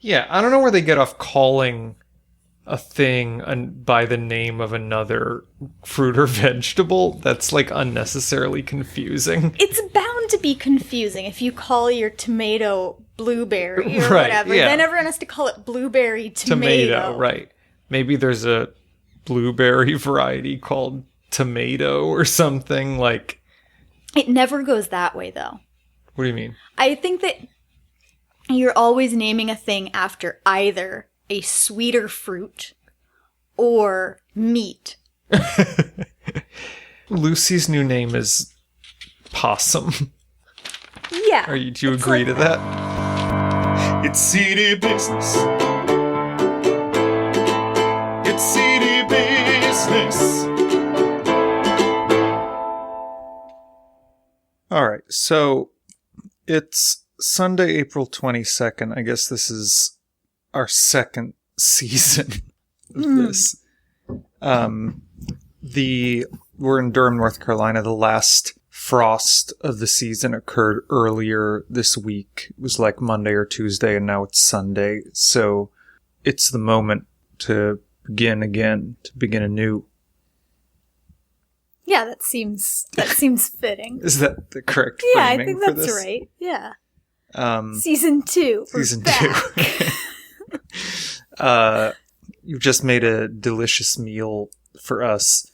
Yeah, I don't know where they get off calling a thing by the name of another fruit or vegetable. That's like unnecessarily confusing. It's bound to be confusing if you call your tomato blueberry or Right, whatever. yeah. Then everyone has to call it blueberry tomato. Right. Maybe there's a blueberry variety called tomato or something like. It never goes that way, though. What do you mean? I think that you're always naming a thing after either a sweeter fruit or meat. Lucy's new name is Possum. Yeah. Do you agree to that? It's CD business. It's CD business. All right, so it's Sunday, April 22nd. I guess this is our second season of this. We're in Durham, North Carolina. The last frost of the season occurred earlier this week. It was like Monday or Tuesday, and now it's Sunday. So it's the moment to begin again, to begin anew. Yeah, that seems fitting. Is that the correct Yeah, I framing think for that's this? right. Yeah. Season 2. Season back. 2. You've just made a delicious meal for us,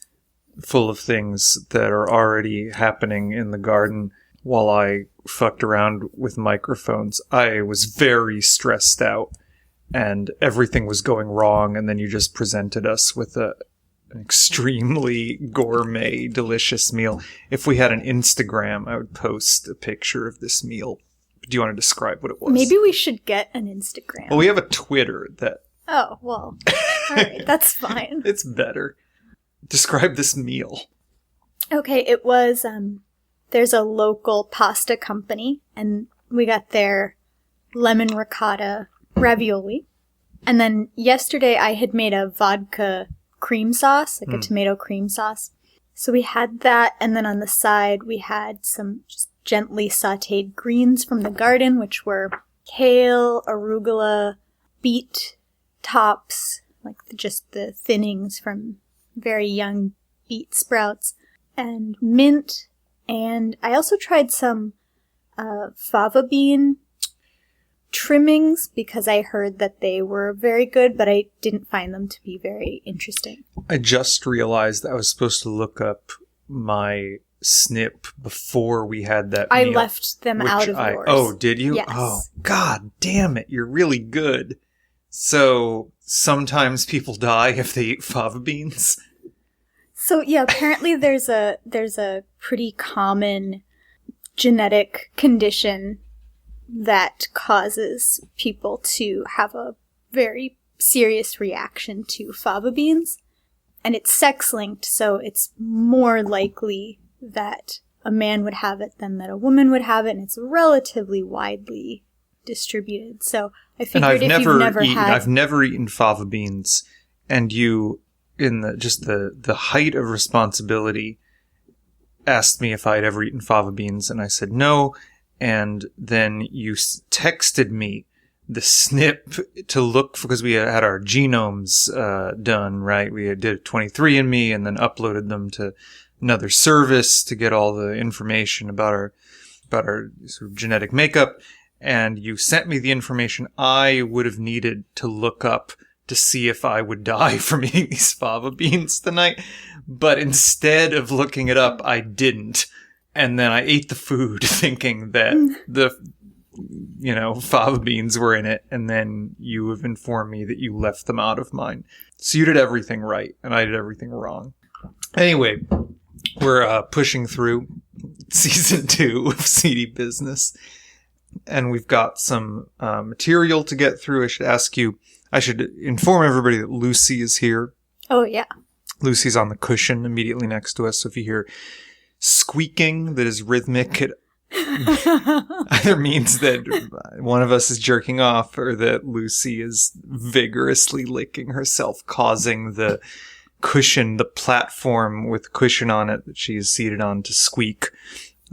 full of things that are already happening in the garden while I fucked around with microphones. I was very stressed out and everything was going wrong, and then you just presented us with an extremely gourmet, delicious meal. If we had an Instagram, I would post a picture of this meal. Do you want to describe what it was? Maybe we should get an Instagram. Well, we have a Twitter that... Oh, well. All right, that's fine. It's better. Describe this meal. Okay, it was, there's a local pasta company, and we got their lemon ricotta ravioli. And then yesterday I had made a vodka cream sauce, like a tomato cream sauce. So we had that, and then on the side we had some just gently sautéed greens from the garden, which were kale, arugula, beet tops, like just the thinnings from very young beet sprouts, and mint. And I also tried some fava bean trimmings because I heard that they were very good, but I didn't find them to be very interesting. I just realized that I was supposed to look up my snip before we had that meal. I left them out of yours. Oh, did you? Yes. Oh, God damn it. You're really good. So sometimes people die if they eat fava beans. So yeah, apparently there's a pretty common genetic condition that causes people to have a very serious reaction to fava beans. And it's sex-linked, so it's more likely that a man would have it than that a woman would have it, and it's relatively widely distributed. So I figured if you've never had... I've never eaten fava beans, and you, in the height of responsibility, asked me if I'd ever eaten fava beans, and I said no. And then you texted me the snip to look for, because we had our genomes done, right? We did 23andMe and then uploaded them to another service to get all the information about our sort of genetic makeup. And you sent me the information I would have needed to look up to see if I would die from eating these fava beans tonight. But instead of looking it up, I didn't. And then I ate the food thinking that fava beans were in it. And then you have informed me that you left them out of mine. So you did everything right and I did everything wrong. Anyway, we're pushing through season 2 of CD Business. And we've got some material to get through. I should inform everybody that Lucy is here. Oh, yeah. Lucy's on the cushion immediately next to us. So if you hear squeaking that is rhythmic, it either means that one of us is jerking off or that Lucy is vigorously licking herself, causing the cushion, the platform with cushion on it that she is seated on, to squeak,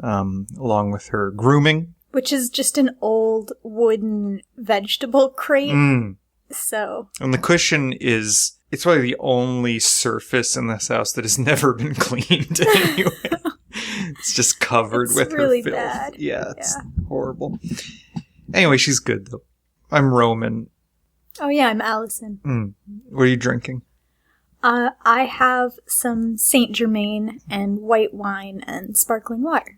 along with her grooming. Which is just an old wooden vegetable crate. So. And the cushion it's probably the only surface in this house that has never been cleaned anyway. It's just covered with really her filth. bad. Yeah, it's horrible. Anyway, she's good though. I'm Roman. Oh yeah, I'm Allison. What are you drinking? I have some Saint Germain and white wine and sparkling water.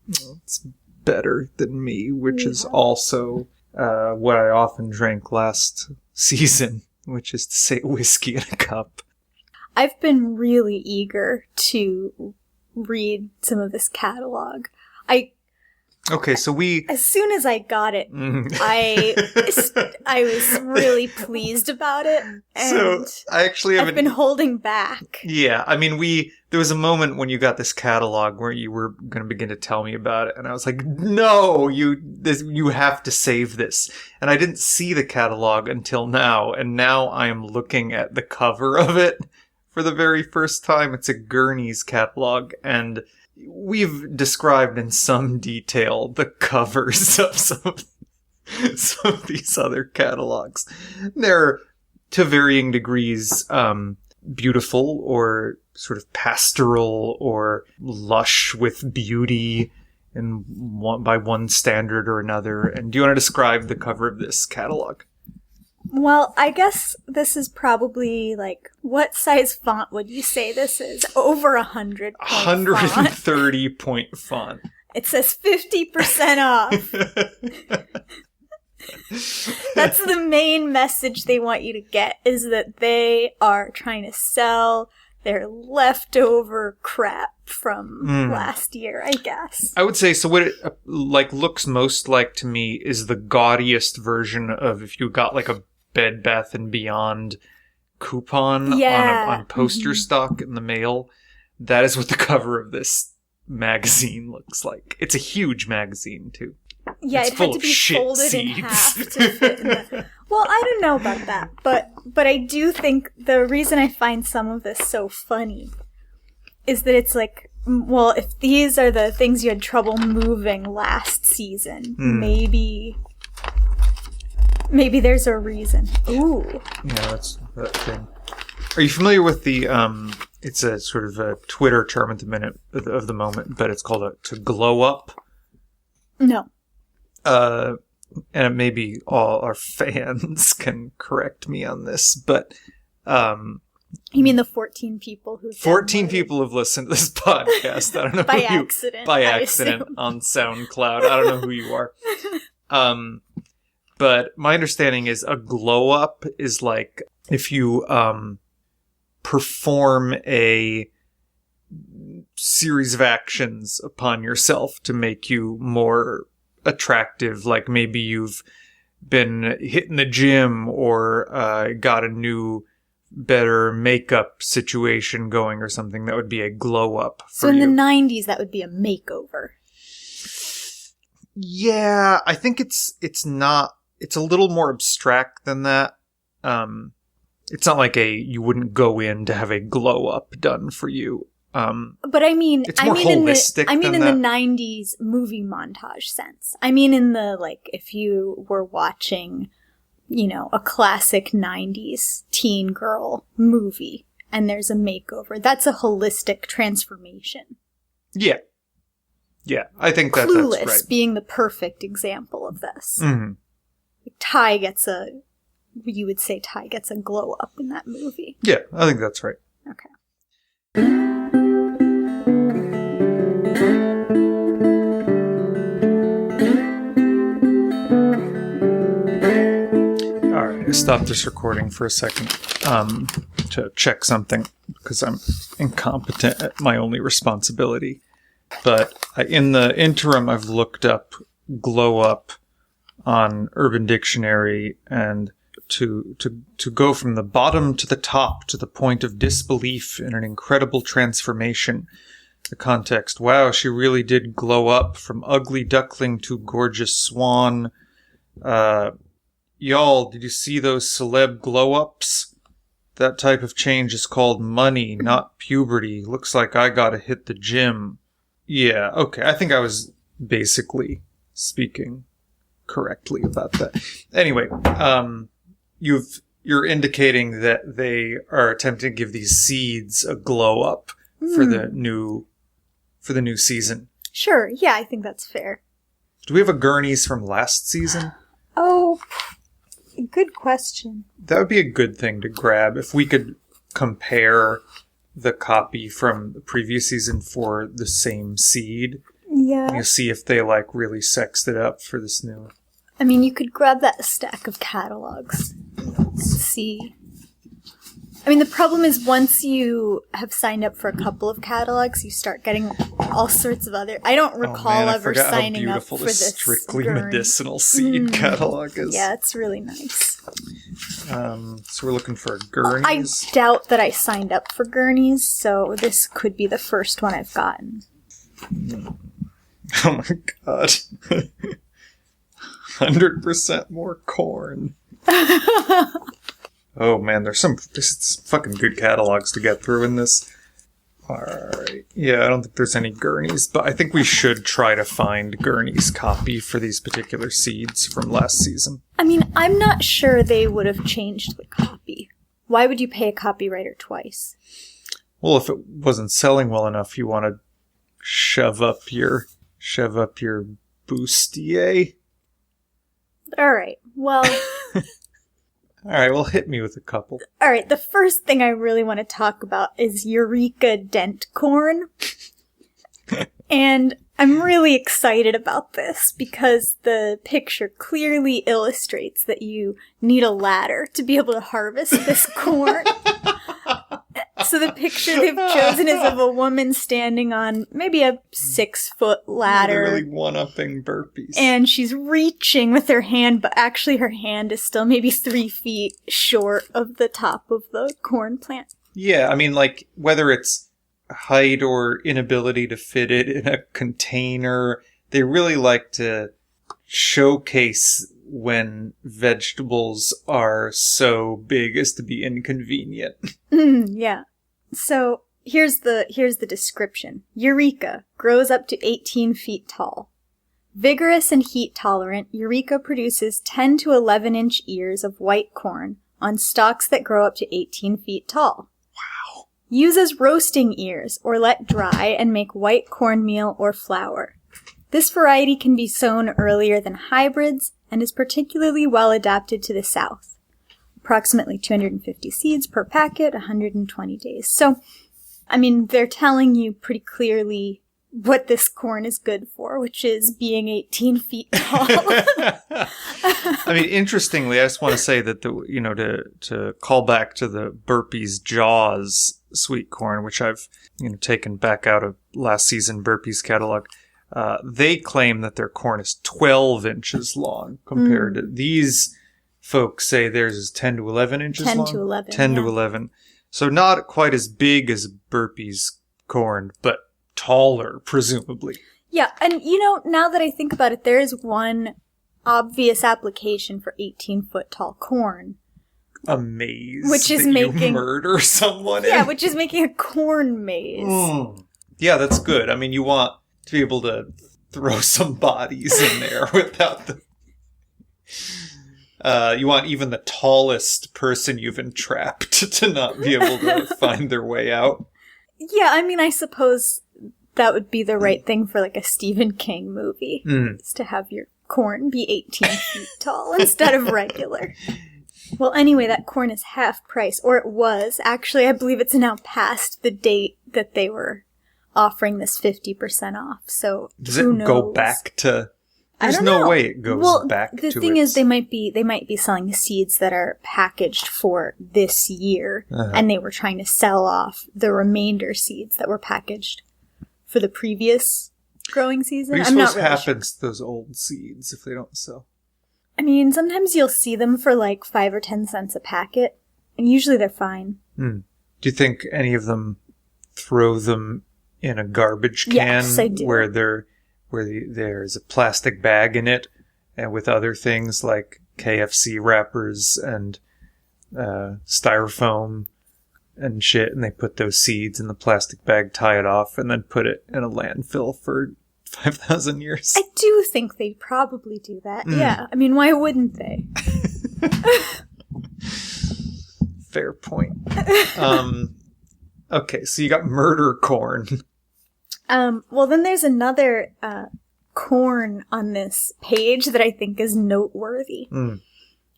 It's better than me, which is also what I often drank last season, which is to say whiskey in a cup. I've been really eager to read some of this catalog. Okay, so as soon as I got it, I was really pleased about it, and so I actually I've been holding back. Yeah, I mean, there was a moment when you got this catalog where you were going to begin to tell me about it, and I was like, no, you have to save this. And I didn't see the catalog until now, and now I am looking at the cover of it for the very first time. It's a Gurney's catalog, and we've described in some detail the covers of some of these other catalogs. They're, to varying degrees, beautiful or sort of pastoral or lush with beauty by one standard or another. And do you want to describe the cover of this catalog? Well, I guess this is probably, what size font would you say this is? Over 100 point 130 point font. It says 50% off. That's the main message they want you to get, is that they are trying to sell their leftover crap from last year, I guess. I would say, so what it looks most like to me is the gaudiest version of if you got a Bed Bath & Beyond coupon on poster stock in the mail. That is what the cover of this magazine looks like. It's a huge magazine, too. Yeah, it's it had to be folded in half to fit in the... Well, I don't know about that, but I do think the reason I find some of this so funny is that it's well, if these are the things you had trouble moving last season, maybe there's a reason. Ooh. Yeah, that's that thing. Are you familiar with the, it's a sort of a Twitter term at the minute, of the moment, but it's called to glow up? No. And maybe all our fans can correct me on this, but, you mean the 14 people who 14 people have listened to this podcast. I don't know by who accident. By accident on SoundCloud. I don't know who you are. But my understanding is a glow up is like if you perform a series of actions upon yourself to make you more attractive. Like maybe you've been hitting the gym or got a new, better makeup situation going or something. That would be a glow up. So in the 90s, that would be a makeover. Yeah, I think it's not. It's a little more abstract than that. It's not like you wouldn't go in to have a glow up done for you. But I mean, it's more holistic. In the 90s movie montage sense. I mean, in the if you were watching, a classic 90s teen girl movie and there's a makeover, that's a holistic transformation. Yeah. Yeah, I think that's Clueless right. Being the perfect example of this. Mm-hmm. You would say Ty gets a glow up in that movie. Yeah, I think that's right. Okay. All right, I stopped this recording for a second to check something because I'm incompetent at my only responsibility. But in the interim, I've looked up glow up on Urban Dictionary, and to go from the bottom to the top to the point of disbelief in an incredible transformation. The context: wow, she really did glow up from ugly duckling to gorgeous swan. Y'all, did you see those celeb glow ups? That type of change is called money, not puberty. Looks like I gotta hit the gym. Yeah, okay, I think I was basically speaking correctly about that. Anyway, you're indicating that they are attempting to give these seeds a glow up for the new season. Sure. Yeah, I think that's fair. Do we have a Gurney's from last season? Oh, good question. That would be a good thing to grab if we could compare the copy from the previous season for the same seed. Yeah. You see if they really sexed it up for this new. I mean, you could grab that stack of catalogs. See. I mean, the problem is once you have signed up for a couple of catalogs, you start getting all sorts of other... I don't recall ever signing up for this strictly medicinal seed catalog is. Yeah, it's really nice. So we're looking for Gurney's. I doubt that I signed up for Gurney's, so this could be the first one I've gotten. Oh my god. 100% more corn. Oh man, there's some fucking good catalogs to get through in this. Alright. Yeah, I don't think there's any Gurney's, but I think we should try to find Gurney's copy for these particular seeds from last season. I mean, I'm not sure they would have changed the copy. Why would you pay a copywriter twice? Well, if it wasn't selling well enough, you want to shove up your bustier. Alright, well... Alright, well, hit me with a couple. Alright, the first thing I really want to talk about is Eureka dent corn. And I'm really excited about this because the picture clearly illustrates that you need a ladder to be able to harvest this corn. So the picture they've chosen is of a woman standing on maybe a 6-foot ladder. Really one-upping burpees. And she's reaching with her hand, but actually her hand is still maybe 3 feet short of the top of the corn plant. Yeah, I mean, whether it's height or inability to fit it in a container, they really like to showcase when vegetables are so big as to be inconvenient. Yeah. So here's the description. Eureka grows up to 18 feet tall. Vigorous and heat tolerant, Eureka produces 10 to 11 inch ears of white corn on stalks that grow up to 18 feet tall. Wow. Use as roasting ears or let dry and make white cornmeal or flour. This variety can be sown earlier than hybrids and is particularly well adapted to the South. Approximately 250 seeds per packet, 120 days. So, I mean, they're telling you pretty clearly what this corn is good for, which is being 18 feet tall. I mean, interestingly, I just want to say that to call back to the Burpee's Jaws sweet corn, which I've taken back out of last season Burpee's catalog. They claim that their corn is 12 inches long compared to these. Folks say theirs is 10 to 11 inches long. 10 to 11. 10 to 11. So not quite as big as Burpee's corn, but taller, presumably. Yeah, and now that I think about it, there is one obvious application for 18-foot tall corn. A maze which is that making you murder someone in. Yeah, which is making a corn maze. Yeah, that's good. I mean, you want to be able to throw some bodies in there without the... you want even the tallest person you've entrapped to not be able to find their way out. Yeah, I mean, I suppose that would be the right thing for a Stephen King movie. Is to have your corn be 18 feet tall instead of regular. Well, anyway, that corn is half price, or it was. Actually, I believe it's now past the date that they were offering this 50% off. So does it go back to... There's no way it goes back to the thing is, they might be selling seeds that are packaged for this year, and they were trying to sell off the remainder seeds that were packaged for the previous growing season. What do you suppose happens to those old seeds if they don't sell? I mean, sometimes you'll see them for 5 or 10 cents a packet, and usually they're fine. Do you think any of them throw them in a garbage can? Yes, I do. Where there's a plastic bag in it, and with other things like KFC wrappers and styrofoam and shit, and they put those seeds in the plastic bag, tie it off, and then put it in a landfill for 5,000 years? I do think they probably do that. Yeah. I mean, why wouldn't they? Fair point. Okay, so you got murder corn. Well, then there's another corn on this page that I think is noteworthy. And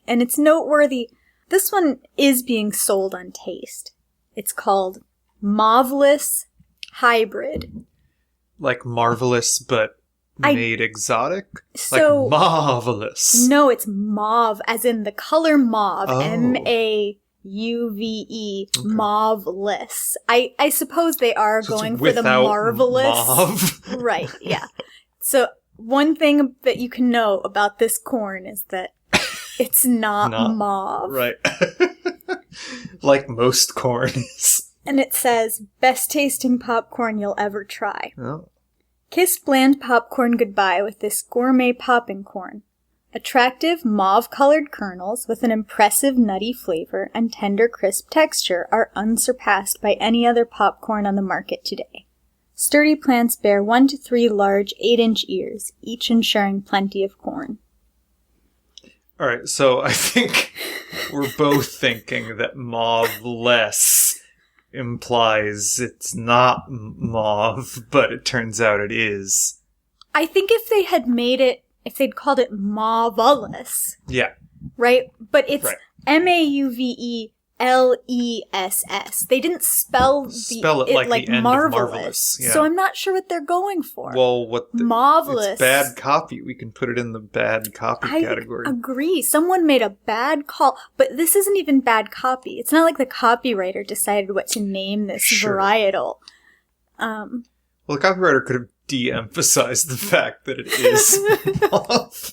it's noteworthy. This one is being sold on Taste. It's called Mauvelous Hybrid. Like marvelous, but made exotic? So, like marvelous. No, it's mauve, as in the color mauve. Oh. Mauve. Okay. Mauveless. I suppose they are So going it's for the without marvelous. mauve. Right, yeah. So one thing that you can know about this corn is that it's not mauve. Right. Like most corns. And it says, best tasting popcorn you'll ever try. Oh. Kiss bland popcorn goodbye with this gourmet popping corn. Attractive mauve-colored kernels with an impressive nutty flavor and tender crisp texture are unsurpassed by any other popcorn on the market today. Sturdy plants bear 1 to 3 large 8-inch ears, each ensuring plenty of corn. All right, so I think we're both thinking that mauve-less implies it's not mauve, but it turns out it is. I think if they had made it, if they'd called it Mauvelous, Yeah. right? But it's Right. Mauveless. They didn't spell Spell it like the end of marvelous. marvelous, yeah. So I'm not sure what they're going for. Well, Marvelous. It's bad copy. We can put it in the bad copy I category. agree. Someone made a bad call, but this isn't even bad copy. It's not like the copywriter decided what to name this Sure. varietal. Well, the copywriter could have de-emphasized the fact that it is mauve.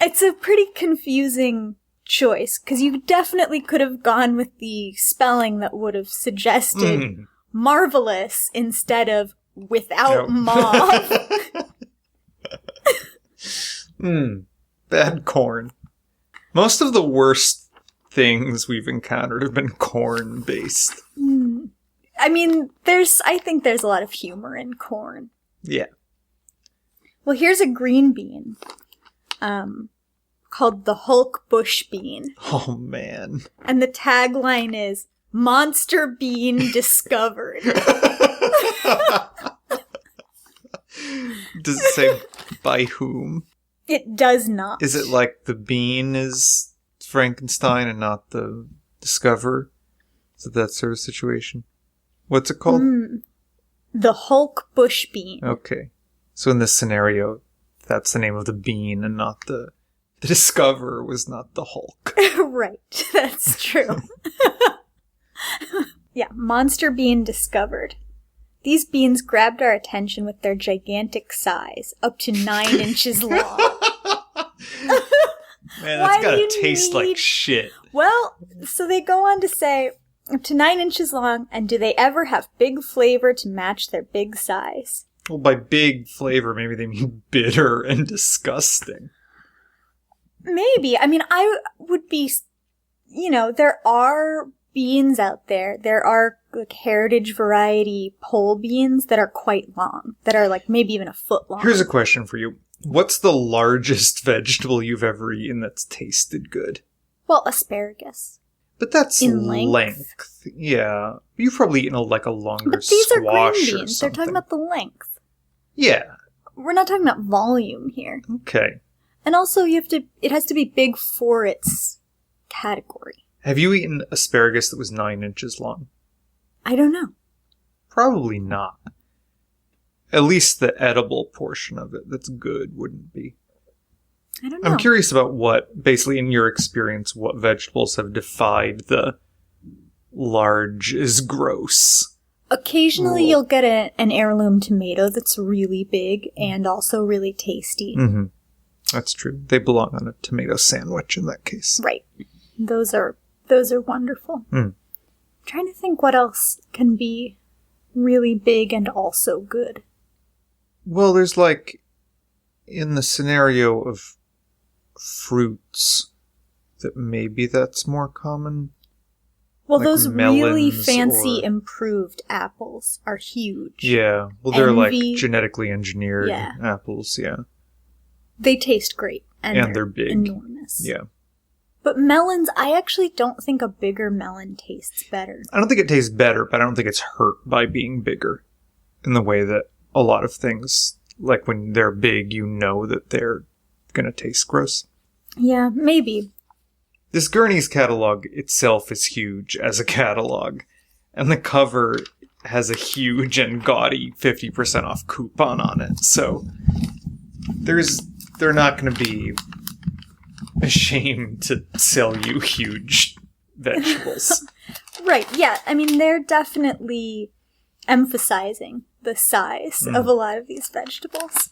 It's a pretty confusing choice, because you definitely could have gone with the spelling that would have suggested marvelous instead of without mauve. Bad corn. Most of the worst things we've encountered have been corn-based. I mean, I think there's a lot of humor in corn. Yeah. Well, here's a green bean, called the Hulk bush bean. Oh, man. And the tagline is, Monster Bean Discovered. Does it say by whom? It does not. Is it like the bean is Frankenstein and not the discoverer? Is it that sort of situation? What's it called? The Hulk bush bean. Okay. So in this scenario, that's the name of the bean and not the discoverer was not the Hulk. Right, that's true. Yeah, Monster Bean Discovered. These beans grabbed our attention with their gigantic size, up to 9 inches long. Man, Why that's gotta do you taste like need- shit. Well, so they go on to say, up to 9 inches long, and do they ever have big flavor to match their big size? Well, by big flavor, maybe they mean bitter and disgusting. Maybe. I mean, I would be, there are beans out there. There are like heritage variety pole beans that are quite long, that are like maybe even a foot long. Here's a question for you. What's the largest vegetable you've ever eaten that's tasted good? Well, asparagus. But that's In length. length. Yeah. You've probably eaten a longer But these are squash green or beans. They're talking something. about the length. Yeah. We're not talking about volume here. Okay. And also it has to be big for its category. Have you eaten asparagus that was 9 inches long? I don't know. Probably not. At least the edible portion of it that's good wouldn't be. I don't know. I'm curious about what, basically in your experience, what vegetables have defied the large is gross. Occasionally rule. you'll get an heirloom tomato that's really big and also really tasty. Mm-hmm. That's true. They belong on a tomato sandwich in that case. Right. Those are wonderful. Mm. I'm trying to think what else can be really big and also good. Well, there's like, in the scenario of fruits, that maybe that's more common. Well, like those really melons fancy or- improved apples are huge. Yeah. Well, they're Envy. like genetically engineered Yeah. apples, yeah. They taste great. And they're big. Enormous. Yeah. But melons, I actually don't think a bigger melon tastes better. I don't think it tastes better, but I don't think it's hurt by being bigger in the way that a lot of things, like when they're big, you know that they're going to taste gross. Yeah, maybe. This Gurney's catalog itself is huge as a catalog, and the cover has a huge and gaudy 50% off coupon on it, so they're not going to be ashamed to sell you huge vegetables. Right, yeah. I mean, they're definitely emphasizing the size of a lot of these vegetables.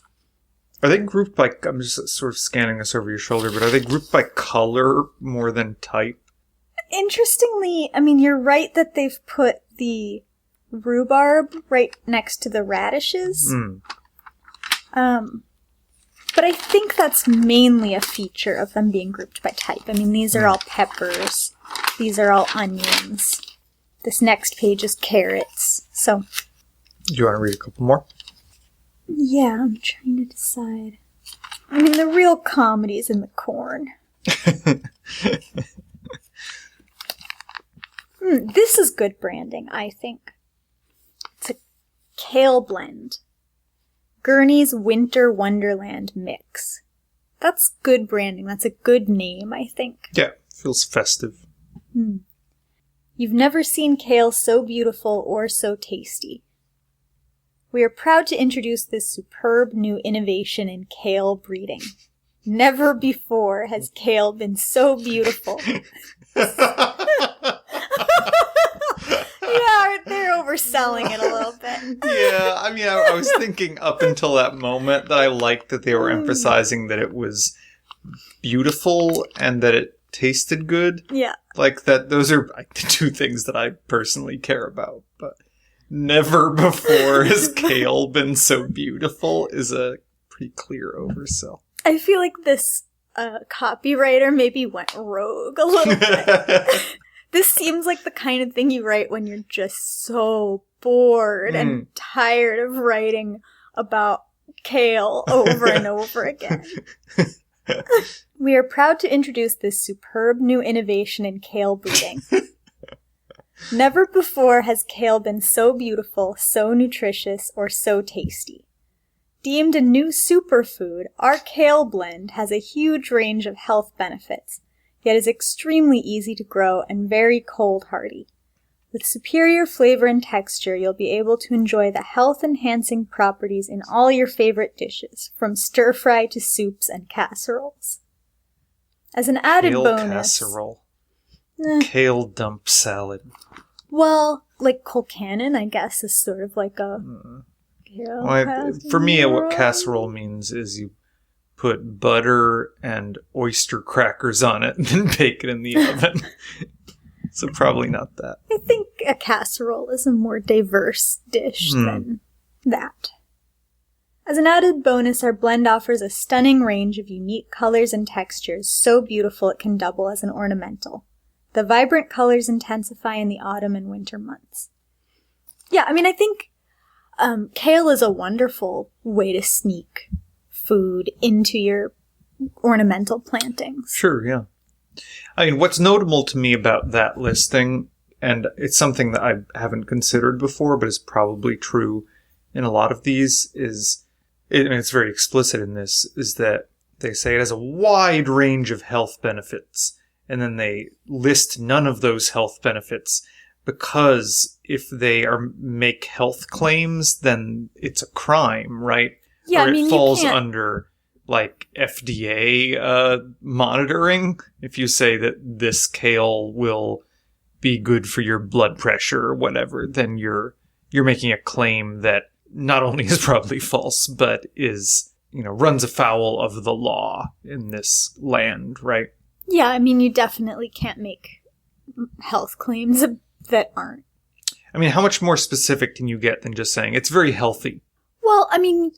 Are they grouped by, I'm just sort of scanning this over your shoulder, but are they grouped by color more than type? Interestingly, I mean, you're right that they've put the rhubarb right next to the radishes. But I think that's mainly a feature of them being grouped by type. I mean, these are all peppers. These are all onions. This next page is carrots. So, Do you want to read a couple more? yeah, I'm trying to decide. I mean, the real comedy's in the corn. This is good branding, I think. It's a kale blend. Gurney's Winter Wonderland Mix. That's good branding. That's a good name, I think. Yeah, feels festive. You've never seen kale so beautiful or so tasty. We are proud to introduce this superb new innovation in kale breeding. Never before has kale been so beautiful. Yeah, they're overselling it a little bit. Yeah, I mean, I was thinking up until that moment that I liked that they were emphasizing that it was beautiful and that it tasted good. Yeah. Like that, those are like the two things that I personally care about. But never before has kale been so beautiful is a pretty clear oversell. I feel like this copywriter maybe went rogue a little bit. This seems like the kind of thing you write when you're just so bored and tired of writing about kale over and over again. We are proud to introduce this superb new innovation in kale breeding. Never before has kale been so beautiful, so nutritious, or so tasty. Deemed a new superfood, our kale blend has a huge range of health benefits, yet is extremely easy to grow and very cold hardy. With superior flavor and texture, you'll be able to enjoy the health-enhancing properties in all your favorite dishes, from stir-fry to soups and casseroles. As an added Kale bonus... casserole. Kale dump salad. Well, like Colcannon, I guess, is sort of like a... kale For me, what casserole. casserole means is you put butter and oyster crackers on it and then bake it in the oven. So probably not that. I think a casserole is a more diverse dish than that. As an added bonus, our blend offers a stunning range of unique colors and textures, so beautiful it can double as an ornamental. The vibrant colors intensify in the autumn and winter months. Yeah, I mean, I think kale is a wonderful way to sneak food into your ornamental plantings. Sure, yeah. I mean, what's notable to me about that listing, and it's something that I haven't considered before, but is probably true in a lot of these, it's very explicit in this, is that they say it has a wide range of health benefits, and then they list none of those health benefits, because if they make health claims, then it's a crime, right? Yeah, or I mean, it you falls can't... under like FDA monitoring. If you say that this kale will be good for your blood pressure or whatever, then you're making a claim that not only is probably false, but is, runs afoul of the law in this land, right? Yeah, I mean, you definitely can't make health claims that aren't. I mean, how much more specific can you get than just saying it's very healthy? Well, I mean,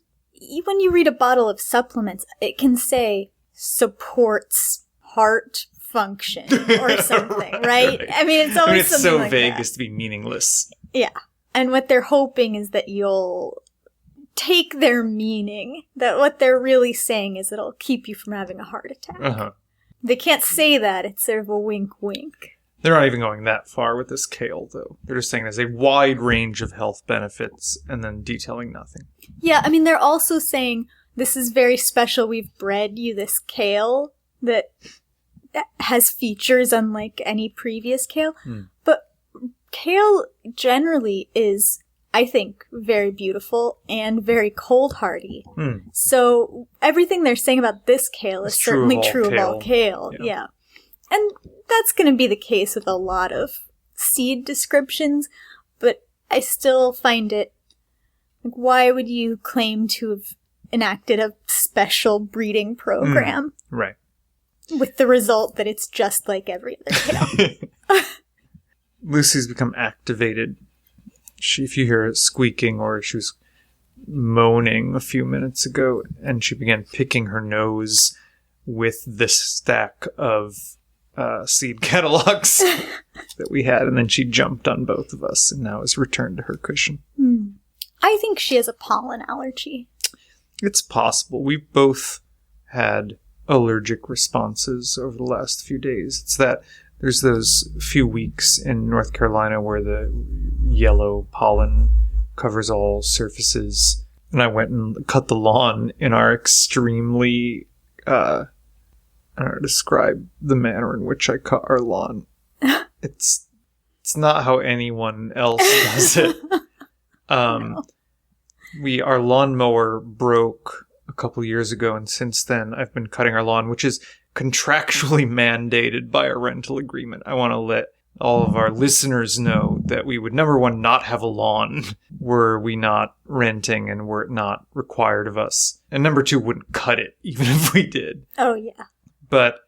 when you read a bottle of supplements, it can say supports heart function or something, right? I mean, it's always it's something so like vague that. as to be meaningless. Yeah. And what they're hoping is that you'll take their meaning, that what they're really saying is it'll keep you from having a heart attack. Uh-huh. They can't say that. It's sort of a wink-wink. They're not even going that far with this kale, though. They're just saying there's a wide range of health benefits and then detailing nothing. Yeah, I mean, they're also saying, this is very special. We've bred you this kale that has features unlike any previous kale. But kale generally is, I think, very beautiful and very cold hardy. So everything they're saying about this kale is certainly true of all kale. Yeah. And that's going to be the case with a lot of seed descriptions, but I still find it, like, why would you claim to have enacted a special breeding program? Right. With the result that it's just like every other kale. Lucy's become activated. If you hear it squeaking, or she was moaning a few minutes ago, and she began picking her nose with this stack of seed catalogs that we had, and then she jumped on both of us and now has returned to her cushion. I think she has a pollen allergy. It's possible. We both had allergic responses over the last few days. It's that there's those few weeks in North Carolina where the yellow pollen covers all surfaces, and I went and cut the lawn in our extremely I don't know how to describe the manner in which I cut our lawn. It's not how anyone else does it. Our lawnmower broke a couple years ago, and since then I've been cutting our lawn, which is contractually mandated by our rental agreement. I want to let all of our listeners know that we would, number one, not have a lawn were we not renting and were it not required of us. And number two, wouldn't cut it, even if we did. Oh, yeah. But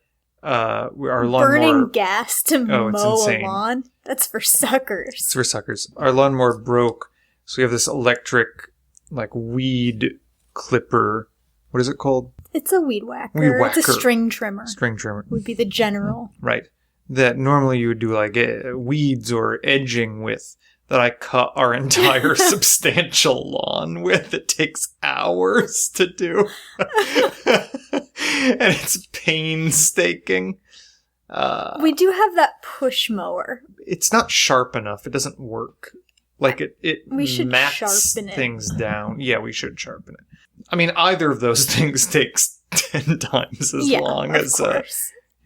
our lawnmower... Burning gas to mow insane. a lawn? That's for suckers. It's for suckers. Our lawnmower broke, so we have this electric, weed clipper. What is it called? It's a weed whacker. Weed whacker. It's a string trimmer. String trimmer. Would be the general. Right. That normally you would do, weeds or edging with, that I cut our entire substantial lawn with. It takes hours to do. And it's painstaking. We do have that push mower. It's not sharp enough. It doesn't work. We should mats sharpen it. things down. Yeah, we should sharpen it. I mean, either of those things takes 10 times as long as a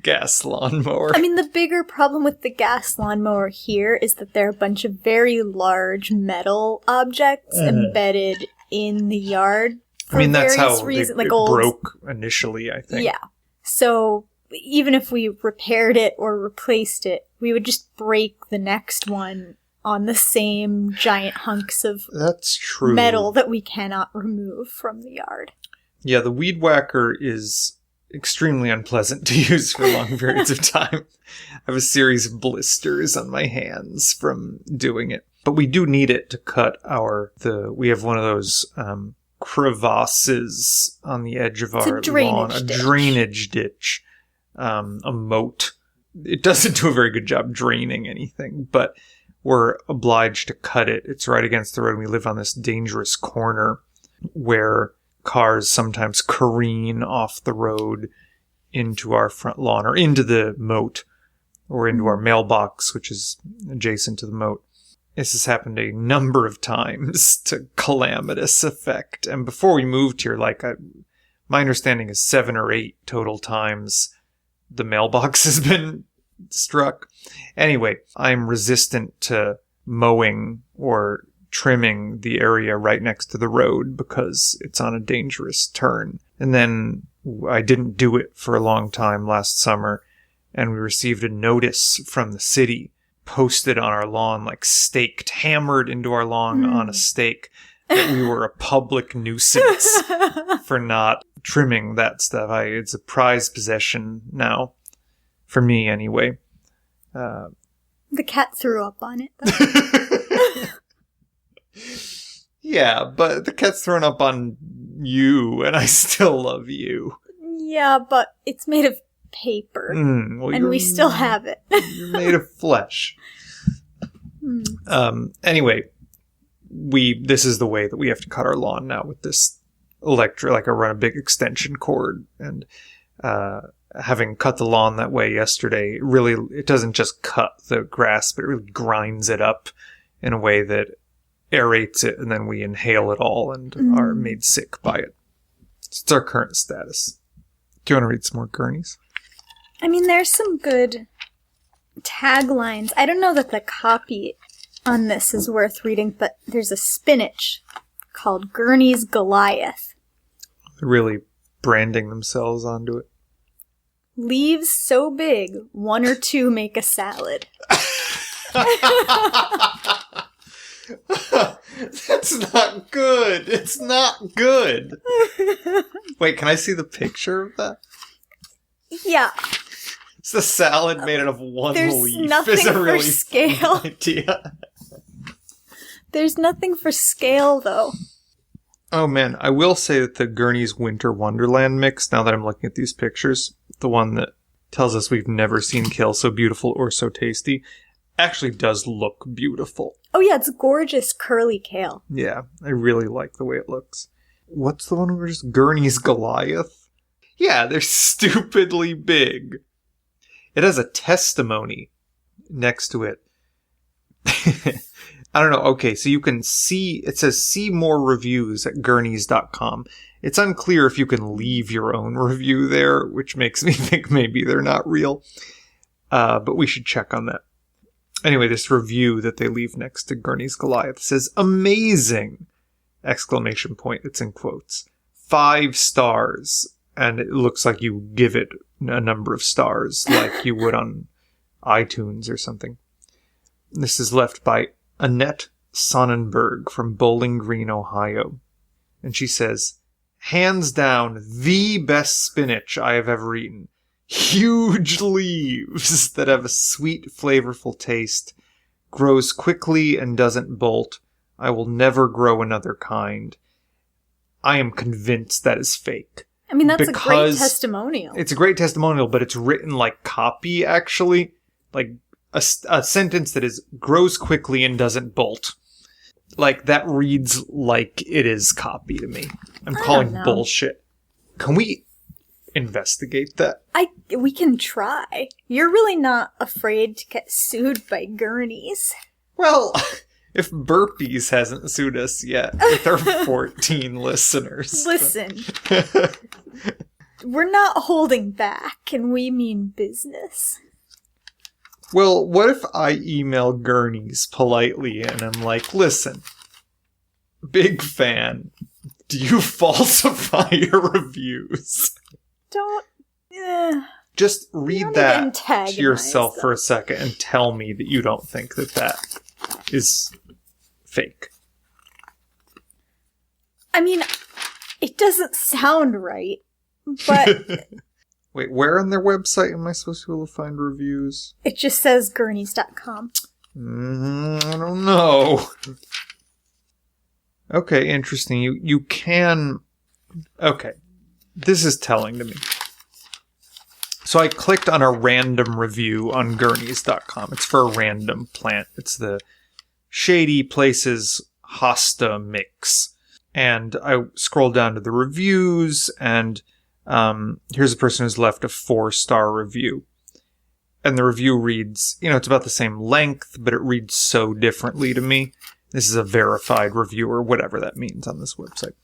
gas lawnmower. I mean, the bigger problem with the gas lawnmower here is that there are a bunch of very large metal objects embedded in the yard. I mean, that's how reasons, it broke initially, I think. Yeah. So even if we repaired it or replaced it, we would just break the next one on the same giant hunks of That's true. metal that we cannot remove from the yard. Yeah, the weed whacker is extremely unpleasant to use for long periods of time. I have a series of blisters on my hands from doing it. But we do need it to cut we have one of those crevasses on the edge of our lawn. A drainage ditch. A moat. It doesn't do a very good job draining anything, but we're obliged to cut it. It's right against the road. We live on this dangerous corner where cars sometimes careen off the road into our front lawn or into the moat or into our mailbox, which is adjacent to the moat. This has happened a number of times to calamitous effect. And before we moved here, my understanding is 7 or 8 total times the mailbox has been struck. Anyway, I'm resistant to mowing or trimming the area right next to the road because it's on a dangerous turn. And then I didn't do it for a long time last summer, and we received a notice from the city posted on our lawn, staked, hammered into our lawn on a stake, that we were a public nuisance for not trimming that stuff. It's a prized possession now. For me, anyway. The cat threw up on it, though. Yeah, but the cat's thrown up on you, and I still love you. Yeah, but it's made of paper. Well, and we still have it. You're made of flesh. Anyway, this is the way that we have to cut our lawn now with this I run a big extension cord, and having cut the lawn that way yesterday, it doesn't just cut the grass, but it really grinds it up in a way that aerates it, and then we inhale it all and are made sick by it. It's our current status. Do you want to read some more Gurneys? I mean, there's some good taglines. I don't know that the copy on this is worth reading, but there's a spinach called Gurney's Goliath. They're really branding themselves onto it. Leaves so big, 1 or 2 make a salad. That's not good. It's not good. Wait, can I see the picture of that? Yeah. It's the salad made out of one There's leaf. nothing Is a for really scale. fun idea. There's nothing for scale, though. Oh man, I will say that the Gurney's Winter Wonderland mix, now that I'm looking at these pictures, the one that tells us we've never seen kale so beautiful or so tasty, actually does look beautiful. Oh yeah, it's gorgeous curly kale. Yeah, I really like the way it looks. What's the one where just Gurney's Goliath? Yeah, they're stupidly big. It has a testimony next to it. I don't know. Okay, so you can see, it says see more reviews at gurneys.com. It's unclear if you can leave your own review there, which makes me think maybe they're not real. But we should check on that. Anyway, this review that they leave next to Gurney's Goliath says, amazing! Exclamation point. It's in quotes. 5 stars. And it looks like you give it a number of stars, like you would on iTunes or something. This is left by Annette Sonnenberg from Bowling Green, Ohio. And she says, hands down, the best spinach I have ever eaten. Huge leaves that have a sweet, flavorful taste. Grows quickly and doesn't bolt. I will never grow another kind. I am convinced that is fake. I mean, that's a great testimonial. It's a great testimonial, but it's written like copy, actually. Like a sentence that is grows quickly and doesn't bolt. Like, that reads like it is copy to me. I'm calling bullshit. Can we investigate that? We can try. You're really not afraid to get sued by Gurneys. Well, if Burpees hasn't sued us yet with our 14 listeners. Listen. We're not holding back, and we mean business. Well, what if I email Gurneys politely and I'm like, listen, big fan, do you falsify your reviews? Don't. Just read that to yourself for a second and tell me that you don't think that that is fake. I mean, it doesn't sound right, but... Wait, where on their website am I supposed to be able to find reviews? It just says gurneys.com. I don't know. Okay, interesting. You can... Okay. This is telling to me. So I clicked on a random review on gurneys.com. It's for a random plant. It's the Shady Places Hosta Mix. And I scrolled down to the reviews, and here's a person who's left a 4-star review. And the review reads, it's about the same length, but it reads so differently to me. This is a verified review, or whatever that means on this website.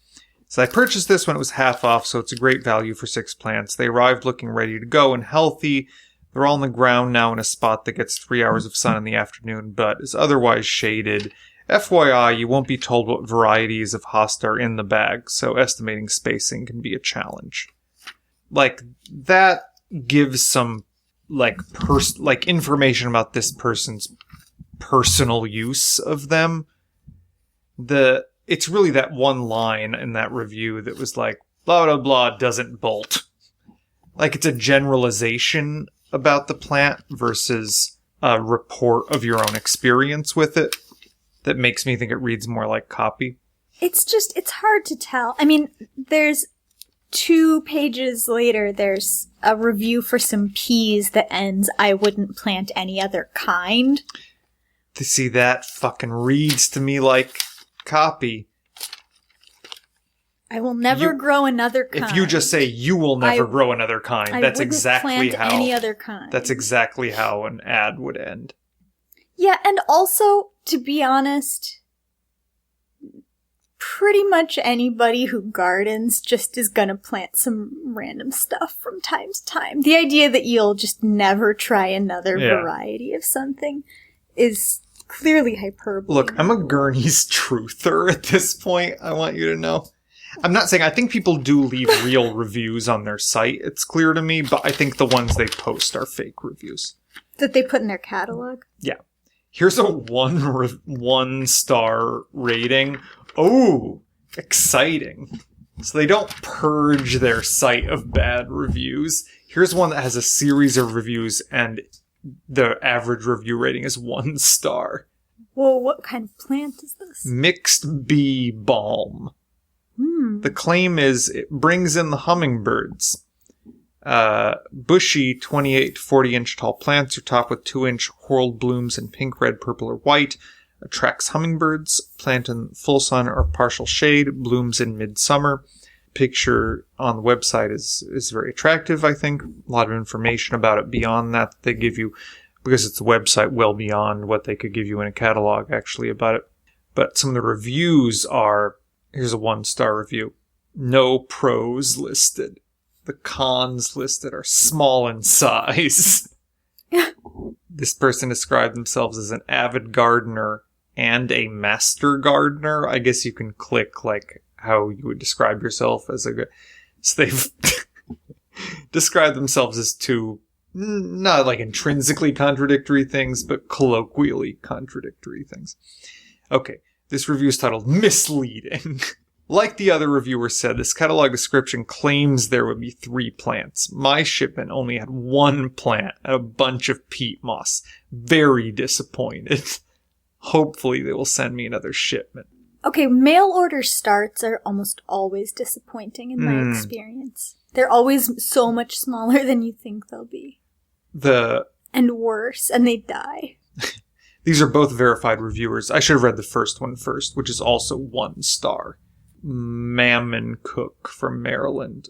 So I purchased this when it was half off, so it's a great value for 6 plants. They arrived looking ready to go and healthy. They're all on the ground now in a spot that gets 3 hours of sun in the afternoon, but is otherwise shaded. FYI, you won't be told what varieties of hosta are in the bag, so estimating spacing can be a challenge. Like, that gives some, information about this person's personal use of them. It's really that one line in that review that was like, blah, blah, blah, doesn't bolt. Like, it's a generalization about the plant versus a report of your own experience with it that makes me think it reads more like copy. It's hard to tell. I mean, there's 2 pages later, there's a review for some peas that ends, "I wouldn't plant any other kind." To see that fucking reads to me like copy. I will never grow another kind. If you just say you will never grow another kind, I that's wouldn't exactly plant how any other kind. That's exactly how an ad would end. Yeah, and also, to be honest, pretty much anybody who gardens just is gonna plant some random stuff from time to time. The idea that you'll just never try another variety of something is clearly hyperbole. Look, I'm a Gurney's truther at this point, I want you to know. I'm not saying, I think people do leave real reviews on their site, it's clear to me, but I think the ones they post are fake reviews. That they put in their catalog? Yeah. Here's a 1-star rating. Oh, exciting. So they don't purge their site of bad reviews. Here's one that has a series of reviews and the average review rating is 1 star. Well, what kind of plant is this? Mixed bee balm. The claim is it brings in the hummingbirds. Bushy 28 to 40 inch tall plants are topped with 2-inch whorled blooms in pink, red, purple, or white. Attracts hummingbirds. Plant in full sun or partial shade. Blooms in midsummer. Picture on the website is very attractive, I think. A lot of information about it beyond that they give you, because it's a website well beyond what they could give you in a catalog, actually, about it. But some of the reviews are, here's a 1-star review. No pros listed. The cons listed are small in size. This person described themselves as an avid gardener and a master gardener. I guess you can click like how you would describe yourself as a good. So they've described themselves as 2, not like intrinsically contradictory things, but colloquially contradictory things. Okay, this review is titled Misleading. Like the other reviewer said, this catalog description claims there would be 3 plants. My shipment only had 1 plant and a bunch of peat moss. Very disappointed. Hopefully they will send me another shipment. Okay, mail order starts are almost always disappointing in my experience. They're always so much smaller than you think they'll be. And worse, and they die. These are both verified reviewers. I should have read the first one first, which is also 1 star. Mammon Cook from Maryland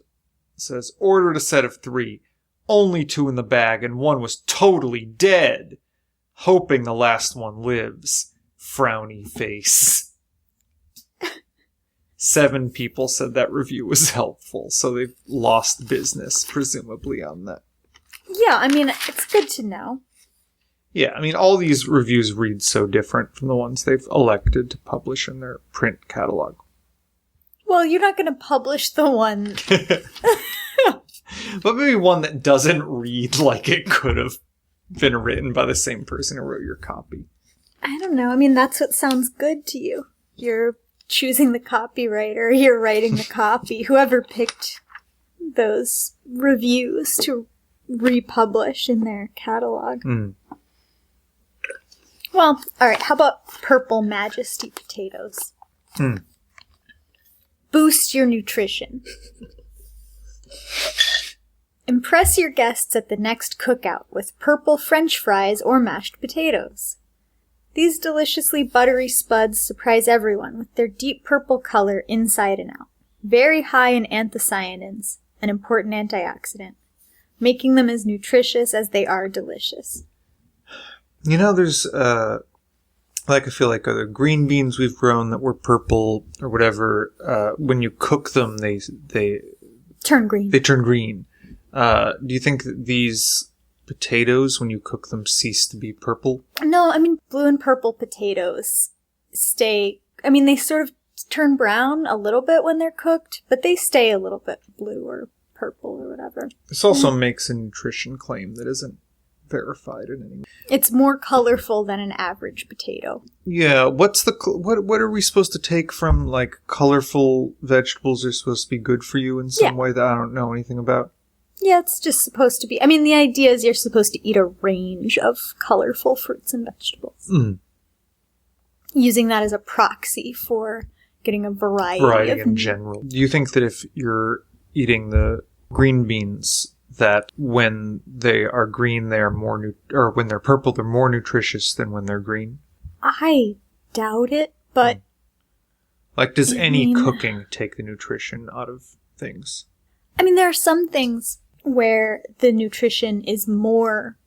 says, ordered a set of 3. Only 2 in the bag, and 1 was totally dead. Hoping the last one lives. Frowny face. 7 people said that review was helpful, so they've lost business, presumably, on that. Yeah, I mean, it's good to know. Yeah, I mean, all these reviews read so different from the ones they've elected to publish in their print catalog. Well, you're not going to publish the one. But maybe one that doesn't read like it could have been written by the same person who wrote your copy. I don't know. I mean, that's what sounds good to you. You're choosing the copywriter. You're writing the copy. Whoever picked those reviews to republish in their catalog. Well, alright. How about Purple Majesty potatoes? Boost your nutrition. Impress your guests at the next cookout with purple French fries or mashed potatoes. These deliciously buttery spuds surprise everyone with their deep purple color inside and out. Very high in anthocyanins, an important antioxidant, making them as nutritious as they are delicious. You know, there's, I feel like other green beans we've grown that were purple or whatever, when you cook them, they turn green. They turn green. Do you think that these potatoes, when you cook them, cease to be purple? No, I mean, blue and purple potatoes they sort of turn brown a little bit when they're cooked, but they stay a little bit blue or purple or whatever. This also makes a nutrition claim that isn't verified in any way. It's more colorful than an average potato. Yeah, what are we supposed to take from, like, colorful vegetables are supposed to be good for you in some way that I don't know anything about? Yeah, it's just supposed to be. I mean, the idea is you're supposed to eat a range of colorful fruits and vegetables. Using that as a proxy for getting a variety in general. Do you think that if you're eating the green beans that when they are green, they are more or when they're purple, they're more nutritious than when they're green? I doubt it, but... Like, does any cooking take the nutrition out of things? I mean, there are some things where the nutrition is more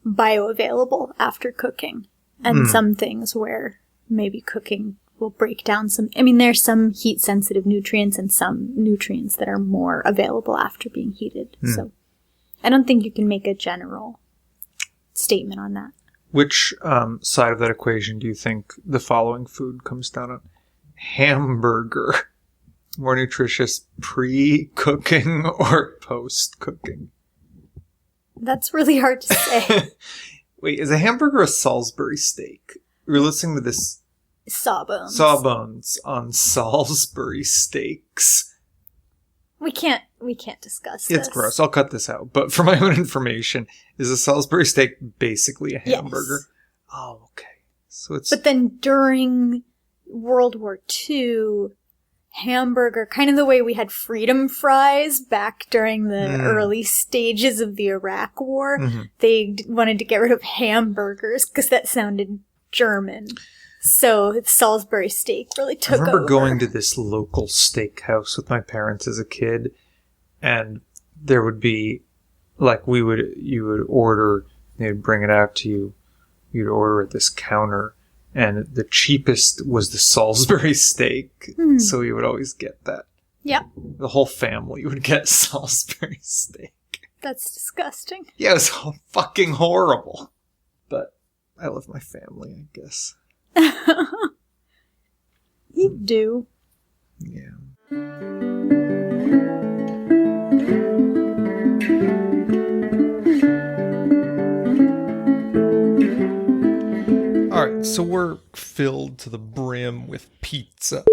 bioavailable after cooking, and some things where maybe cooking will break down some... I mean, there's some heat-sensitive nutrients and some nutrients that are more available after being heated, so I don't think you can make a general statement on that. Which side of that equation do you think the following food comes down on? Hamburger. More nutritious pre-cooking or post-cooking? That's really hard to say. Wait, is a hamburger a Salisbury steak? We're listening to this... Sawbones on Salisbury steaks. We can't discuss this. It's gross. I'll cut this out. But for my own information, is a Salisbury steak basically a hamburger? Yes. Oh, okay. So it's... But then during World War II, hamburger, kind of the way we had freedom fries back during the early stages of the Iraq War, they wanted to get rid of hamburgers because that sounded German. So Salisbury steak really took over. I remember going to this local steakhouse with my parents as a kid, and there would be, like, you would order, they'd bring it out to you, you'd order at this counter, and the cheapest was the Salisbury steak, so you would always get that. Yep. The whole family would get Salisbury steak. That's disgusting. Yeah, it was fucking horrible. But I love my family, I guess. You do. Yeah. Alright, so we're filled to the brim with pizza.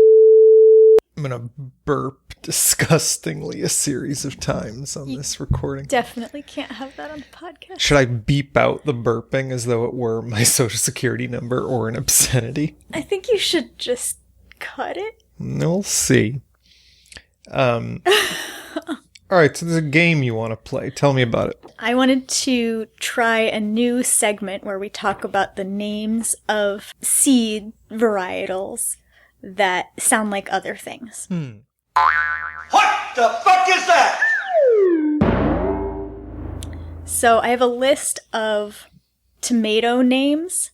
I'm gonna burp disgustingly a series of times on this recording. Definitely can't have that on the podcast. Should I beep out the burping as though it were my social security number or an obscenity? I think you should just cut it. We'll see. Alright, so there's a game you want to play. Tell me about it. I wanted to try a new segment where we talk about the names of seed varietals that sound like other things. What the fuck is that? So I have a list of tomato names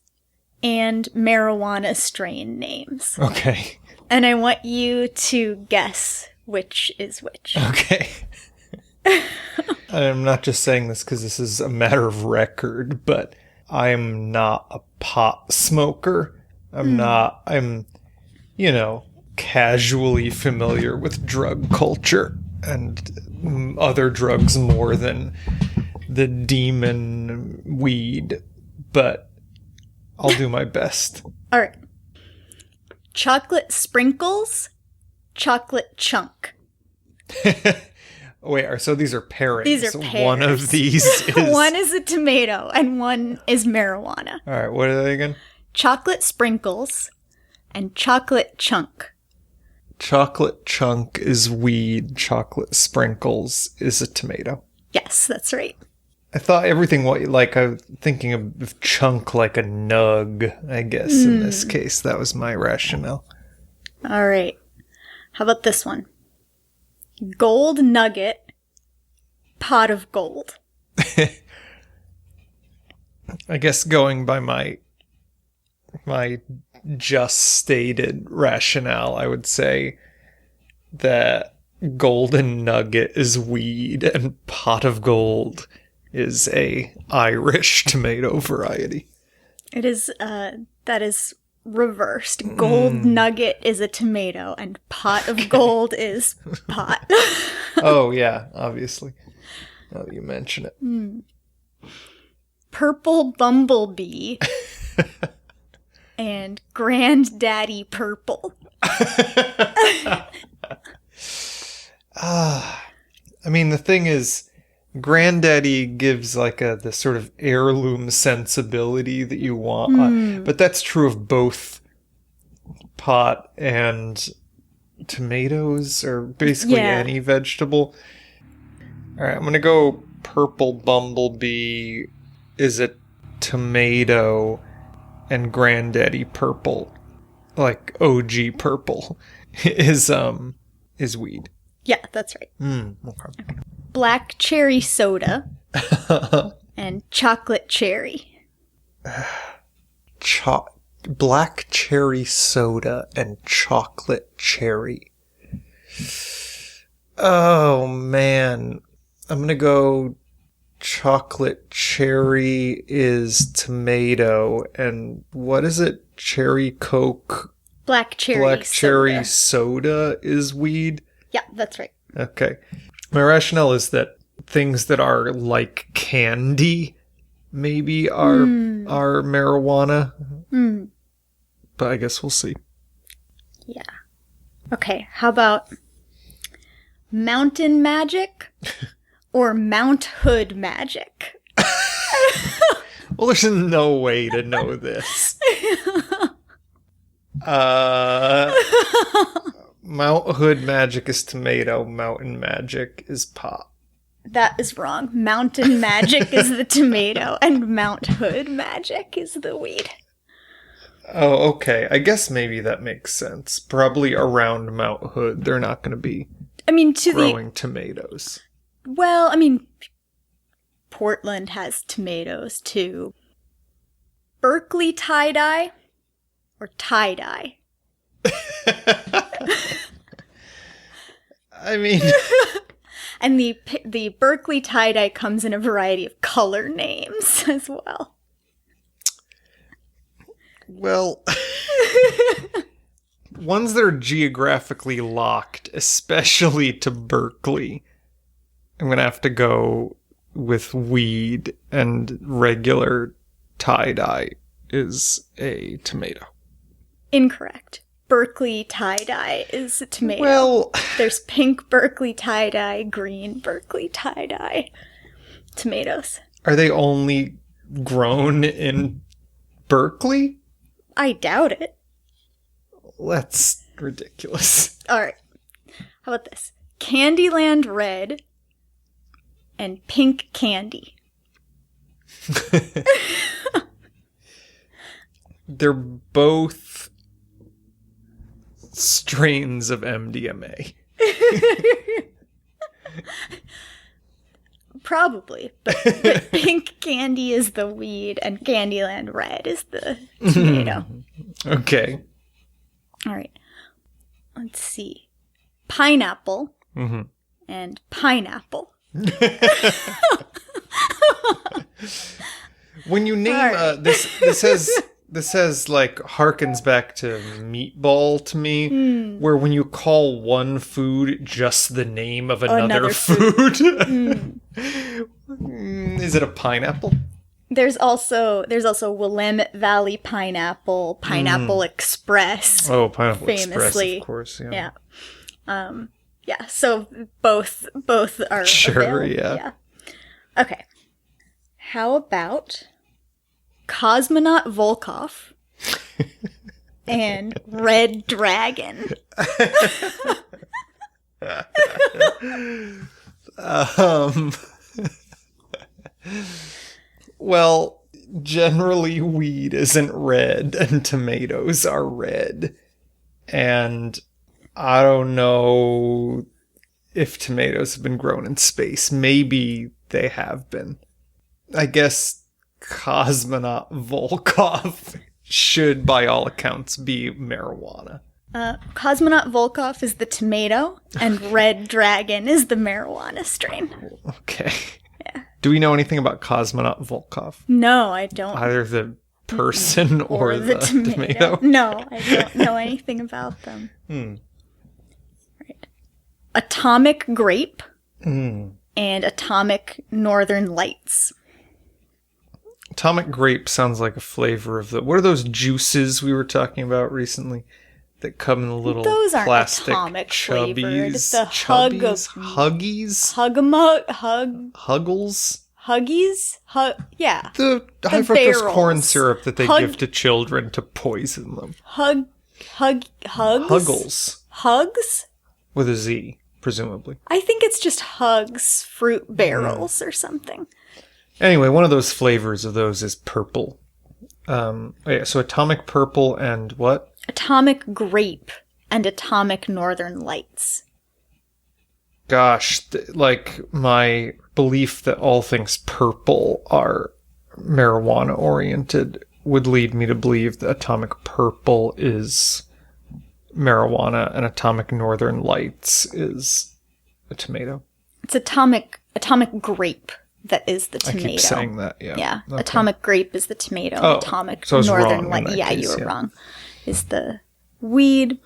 and marijuana strain names. Okay. And I want you to guess which is which. Okay. I'm not just saying this because this is a matter of record, but I'm not a pot smoker. I'm, casually familiar with drug culture and other drugs more than the demon weed, but I'll do my best. All right. Chocolate sprinkles, chocolate chunk. Wait, so these are pairings. These are pairs. One of these is... One is a tomato and one is marijuana. All right, what are they again? Chocolate sprinkles and chocolate chunk. Chocolate chunk is weed. Chocolate sprinkles is a tomato. Yes, that's right. I thought everything, I'm thinking of chunk like a nug, I guess, in this case. That was my rationale. All right. How about this one? Gold nugget, pot of gold. I guess going by my just stated rationale, I would say that golden nugget is weed and pot of gold is a Irish tomato variety. It is, that is reversed. Gold nugget is a tomato and pot of gold is pot. Oh, yeah, obviously. Now that you mention it. Purple bumblebee and granddaddy purple. I mean, the thing is, granddaddy gives the sort of heirloom sensibility that you want. But that's true of both pot and tomatoes or basically any vegetable. All right, I'm going to go purple bumblebee is a tomato and granddaddy purple, like OG purple, is weed. Yeah, that's right. Okay. Black cherry soda and chocolate cherry. Black cherry soda and chocolate cherry. Oh, man. I'm going to go chocolate cherry is tomato. And what is it? Cherry Coke? Black cherry soda is weed? Yeah, that's right. Okay. My rationale is that things that are like candy maybe are marijuana. But I guess we'll see. Yeah. Okay, how about mountain magic or Mount Hood magic? Well, there's no way to know this. Mount Hood magic is tomato. Mountain magic is pop. That is wrong. Mountain magic is the tomato, and Mount Hood magic is the weed. Oh, okay. I guess maybe that makes sense. Probably around Mount Hood, they're not going to be growing tomatoes. Well, Portland has tomatoes, too. Berkeley tie-dye or tie-dye? And the Berkeley tie-dye comes in a variety of color names as well. Well, ones that are geographically locked, especially to Berkeley, I'm going to have to go with weed, and regular tie-dye is a tomato. Incorrect. Berkeley tie-dye is a tomato. Well, there's pink Berkeley tie-dye, green Berkeley tie-dye tomatoes. Are they only grown in Berkeley? I doubt it. That's ridiculous. All right. How about this? Candyland Red and Pink Candy. They're both strains of MDMA. Probably, but Pink Candy is the weed and Candyland Red is the tomato. Okay. All right. Let's see. Pineapple and pineapple. When you name this has like harkens back to meatball to me, where when you call one food just the name of another food. Is it a pineapple? There's also Willamette Valley Pineapple, Pineapple Express. Oh, Pineapple famously. Express, of course, yeah. Yeah. Yeah, so both are sure, available. yeah. Okay. How about Cosmonaut Volkov and Red Dragon? Well, generally weed isn't red and tomatoes are red. And I don't know if tomatoes have been grown in space. Maybe they have been. I guess Cosmonaut Volkov should, by all accounts, be marijuana. Cosmonaut Volkov is the tomato, and Red Dragon is the marijuana strain. Okay. Yeah. Do we know anything about Cosmonaut Volkov? No, I don't. Either the person or the tomato? No, I don't know anything about them. Right. Atomic Grape and Atomic Northern Lights. Atomic Grape sounds like a flavor of what are those juices we were talking about recently that come in the little those aren't plastic atomic flavored. chubbies? The Huggies? Huggles? Huggies? Yeah. The high fructose corn syrup that they give to children to poison them. Huggles? Hugs? With a Z, presumably. I think it's just Hugs Fruit Barrels or something. Anyway, one of those flavors of those is purple. So Atomic Purple and what? Atomic Grape and Atomic Northern Lights. Gosh, like my belief that all things purple are marijuana-oriented would lead me to believe that Atomic Purple is marijuana and Atomic Northern Lights is a tomato. It's Atomic Grape that is the tomato. I keep saying that, yeah. Yeah, Okay. Atomic Grape is the tomato. Oh, Atomic so I was Northern wrong in Light. that Yeah, case, you were yeah. wrong. Is the weed.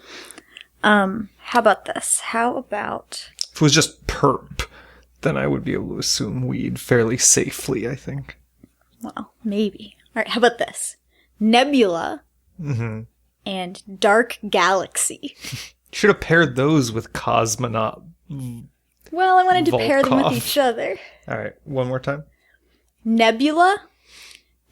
How about this? How about... If it was just perp, then I would be able to assume weed fairly safely, I think. Well, maybe. All right, how about this? Nebula and Dark Galaxy. Should have paired those with Cosmonaut. Well, I wanted to pair them with Volkov. each other. All right, one more time. Nebula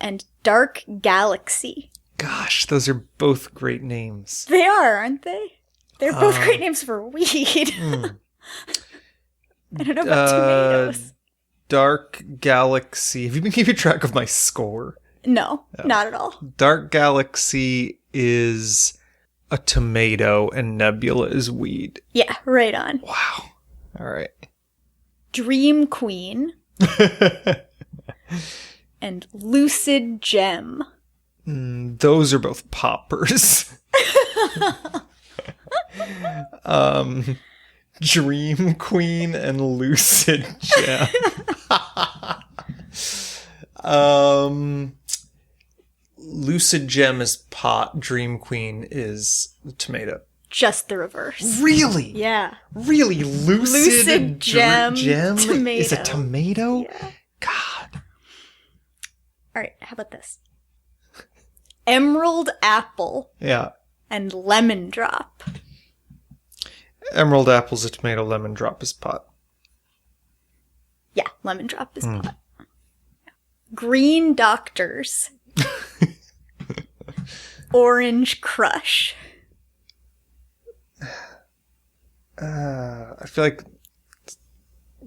and Dark Galaxy. Gosh, those are both great names. They are, aren't they? They're both great names for weed. I don't know about tomatoes. Dark Galaxy. Have you been keeping track of my score? No, not at all. Dark Galaxy is a tomato and Nebula is weed. Yeah, right on. Wow. All right. Dream Queen and Lucid Gem. Those are both poppers. Dream Queen and Lucid Gem. Lucid Gem is pot. Dream Queen is tomato. Just the reverse. Really? Yeah. Really? Lucid Gem tomato. is a tomato? Yeah. God. All right, how about this? Emerald Apple Yeah. and Lemon Drop. Emerald Apple's a tomato, lemon drop is pot. Yeah, Lemon Drop is pot. Green Doctors. Orange Crush. I feel like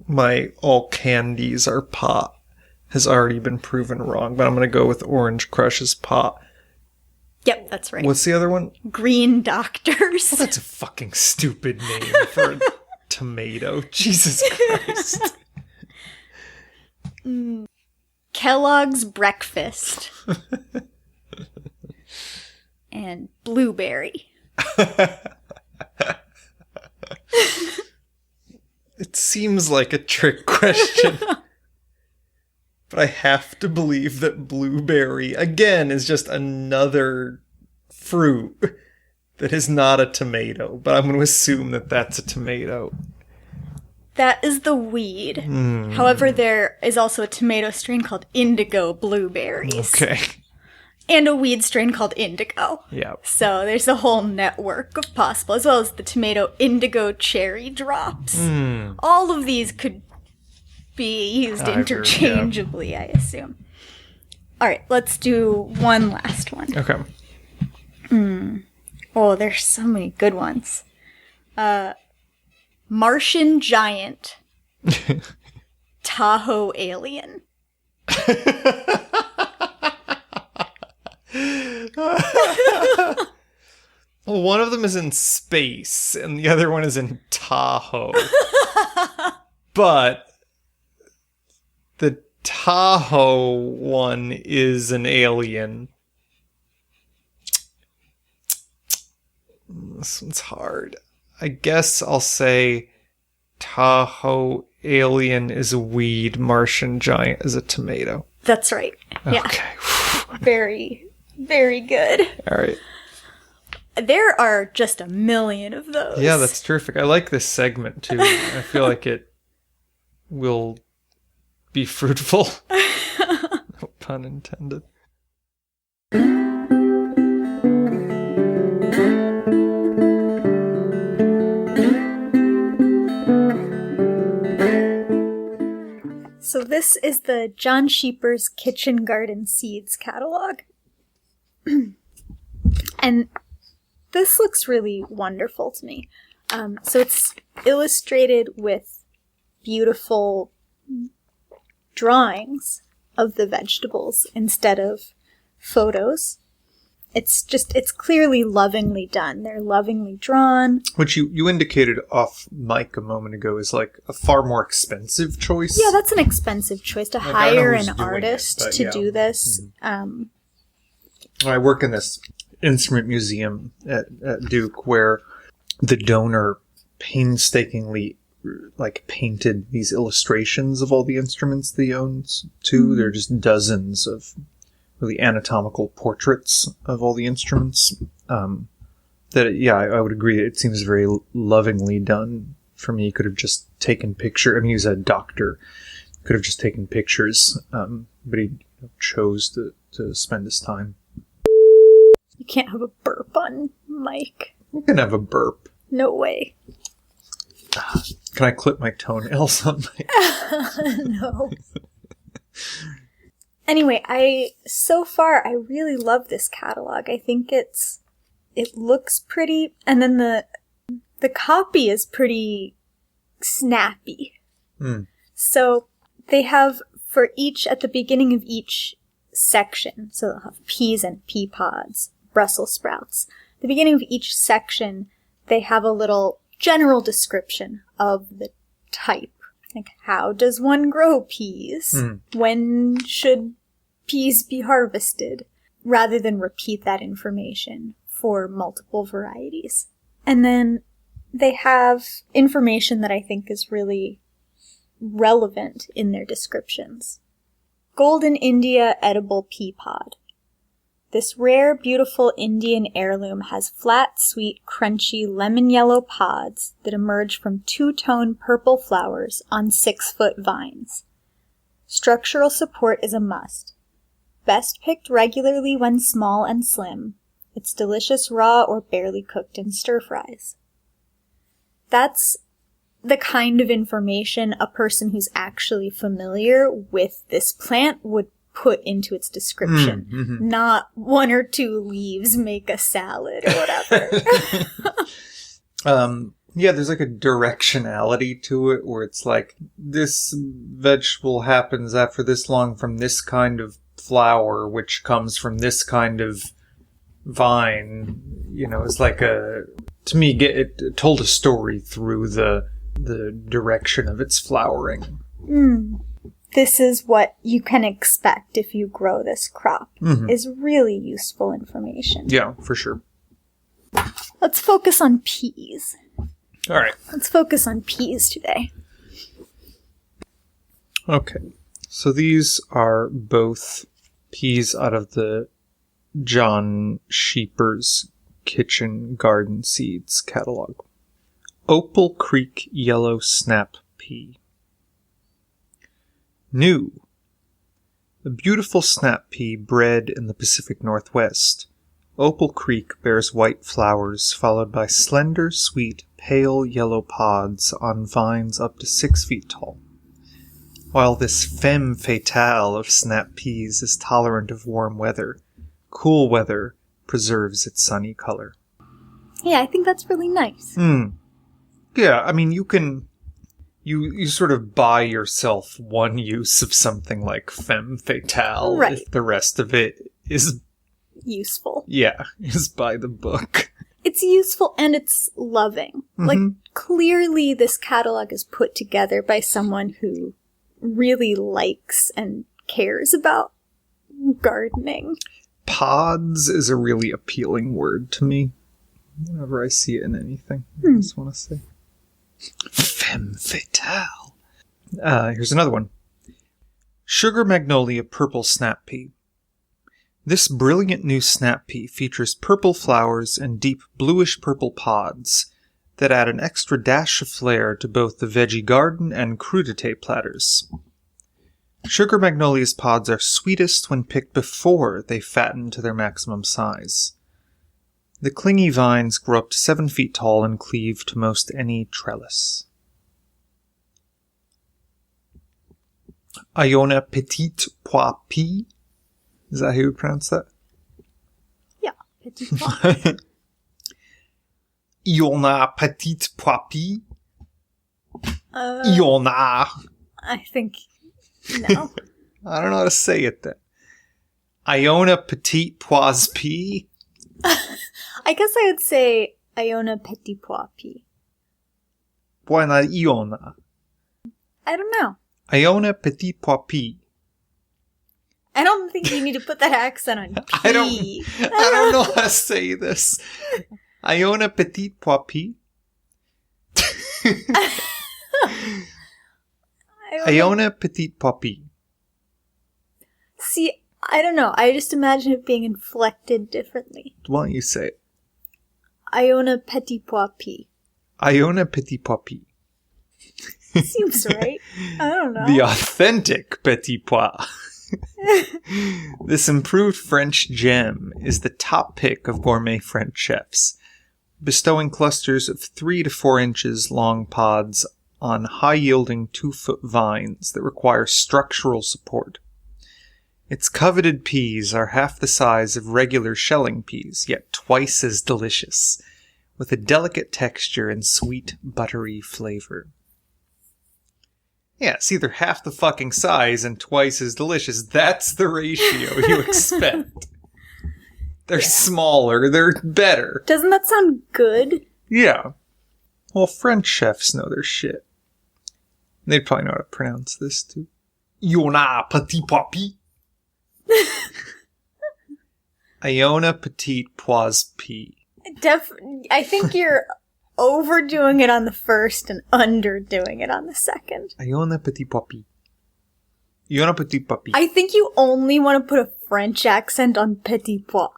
my all candies are pot has already been proven wrong, but I'm going to go with Orange Crush as pot. Yep, that's right. What's the other one? Green Doctors. Well, that's a fucking stupid name for a tomato. Jesus Christ. Kellogg's Breakfast. And Blueberry. It seems like a trick question. But I have to believe that blueberry, again, is just another fruit that is not a tomato. But I'm going to assume that that's a tomato. That is the weed. However, there is also a tomato strain called indigo blueberries. Okay. And a weed strain called indigo. Yeah. So there's a whole network of possible, as well as the tomato indigo cherry drops. All of these could be used I've heard, interchangeably, I assume. All right, let's do one last one. Okay. Oh, there's so many good ones. Martian Giant. Tahoe Alien. Well, one of them is in space, and the other one is in Tahoe. But the Tahoe one is an alien. This one's hard. I guess I'll say Tahoe alien is a weed, Martian giant is a tomato. That's right. Yeah. Okay. Very, very good. All right. There are just a million of those. Yeah, that's terrific. I like this segment too. I feel like it will be fruitful. No pun intended. So this is the John Scheepers Kitchen Garden Seeds catalog. And this looks really wonderful to me. So it's illustrated with beautiful drawings of the vegetables instead of photos. It's clearly lovingly done. They're lovingly drawn. Which you indicated off mic a moment ago is like a far more expensive choice. Yeah, that's an expensive choice to Like, hire an artist to yeah. do this. I work in this instrument museum at Duke where the donor painstakingly painted these illustrations of all the instruments that he owns too. Mm-hmm. There are just dozens of really anatomical portraits of all the instruments. I would agree. It seems very lovingly done. For me, he could have just taken pictures. I mean, he's a doctor. Could have just taken pictures, but he chose to spend his time. You can't have a burp on mic. You can have a burp. No way. Can I clip my toenails on my... No. Anyway, I really love this catalog. I think it looks pretty, and then the copy is pretty snappy. Mm. So they have at the beginning of each section, so they'll have peas and pea pods, Brussels sprouts. At the beginning of each section, they have a little general description of the type. Like, how does one grow peas? Mm. When should peas be harvested? Rather than repeat that information for multiple varieties. And then they have information that I think is really relevant in their descriptions. Golden India edible pea pod. This rare, beautiful Indian heirloom has flat, sweet, crunchy, lemon yellow pods that emerge from two-tone purple flowers on 6-foot vines. Structural support is a must. Best picked regularly when small and slim. It's delicious raw or barely cooked in stir-fries. That's the kind of information a person who's actually familiar with this plant would put into its description. Mm-hmm. Not 1 or 2 leaves make a salad or whatever. There's like a directionality to it where it's like, this vegetable happens after this long from this kind of flower, which comes from this kind of vine. It's like to me, it told a story through the direction of its flowering. This is what you can expect if you grow this crop, is really useful information. Yeah, for sure. Let's focus on peas. All right. Let's focus on peas today. Okay. So these are both peas out of the John Scheepers Kitchen Garden Seeds catalog. Opal Creek Yellow Snap Pea. New. A beautiful snap pea bred in the Pacific Northwest. Opal Creek bears white flowers followed by slender, sweet, pale yellow pods on vines up to 6 feet tall. While this femme fatale of snap peas is tolerant of warm weather, cool weather preserves its sunny color. Yeah, I think that's really nice. Yeah, I mean, you can... You sort of buy yourself one use of something like femme fatale, right, if the rest of it is... useful. Yeah, is by the book. It's useful and it's loving. Like, clearly this catalog is put together by someone who really likes and cares about gardening. Pods is a really appealing word to me. Whenever I see it in anything, I just want to say. Femme fatale. Here's another one. Sugar Magnolia Purple Snap Pea. This brilliant new snap pea features purple flowers and deep bluish-purple pods that add an extra dash of flair to both the veggie garden and crudité platters. Sugar Magnolia's pods are sweetest when picked before they fatten to their maximum size. The clingy vines grow up to 7 feet tall and cleave to most any trellis. Iona Petite Pois Pea. Is that how you pronounce that? Yeah, petit pois. y'en a petite pois-pie? Uh, Y'en a. I think no. I don't know how to say it then. Iona petite pois-pie? I guess I would say Iona petit pois pie. Why not Iona? I don't know. Iona petit pois-pie. I don't think you need to put that accent on P. I don't know how to say this. Iona petit pois-pie? Iona petit pois-pie. See, I don't know. I just imagine it being inflected differently. Why don't you say it? Iona petit pois pie. Iona petit pois-pie. Seems right. I don't know. The authentic petit pois. This improved French gem is the top pick of gourmet French chefs, bestowing clusters of 3 to 4 inches long pods on high-yielding 2-foot vines that require structural support. Its coveted peas are half the size of regular shelling peas, yet twice as delicious, with a delicate texture and sweet, buttery flavor. Yeah, it's either half the fucking size and twice as delicious. That's the ratio you expect. They're smaller, they're better. Doesn't that sound good? Yeah. Well, French chefs know their shit. They'd probably know how to pronounce this, too. Iona petit pois-pie. Iona petit pois-pie. I think you're overdoing it on the first and underdoing it on the second. Iona petit pois-pie. Iona petit pois-pie. I think you only want to put a French accent on petit pois,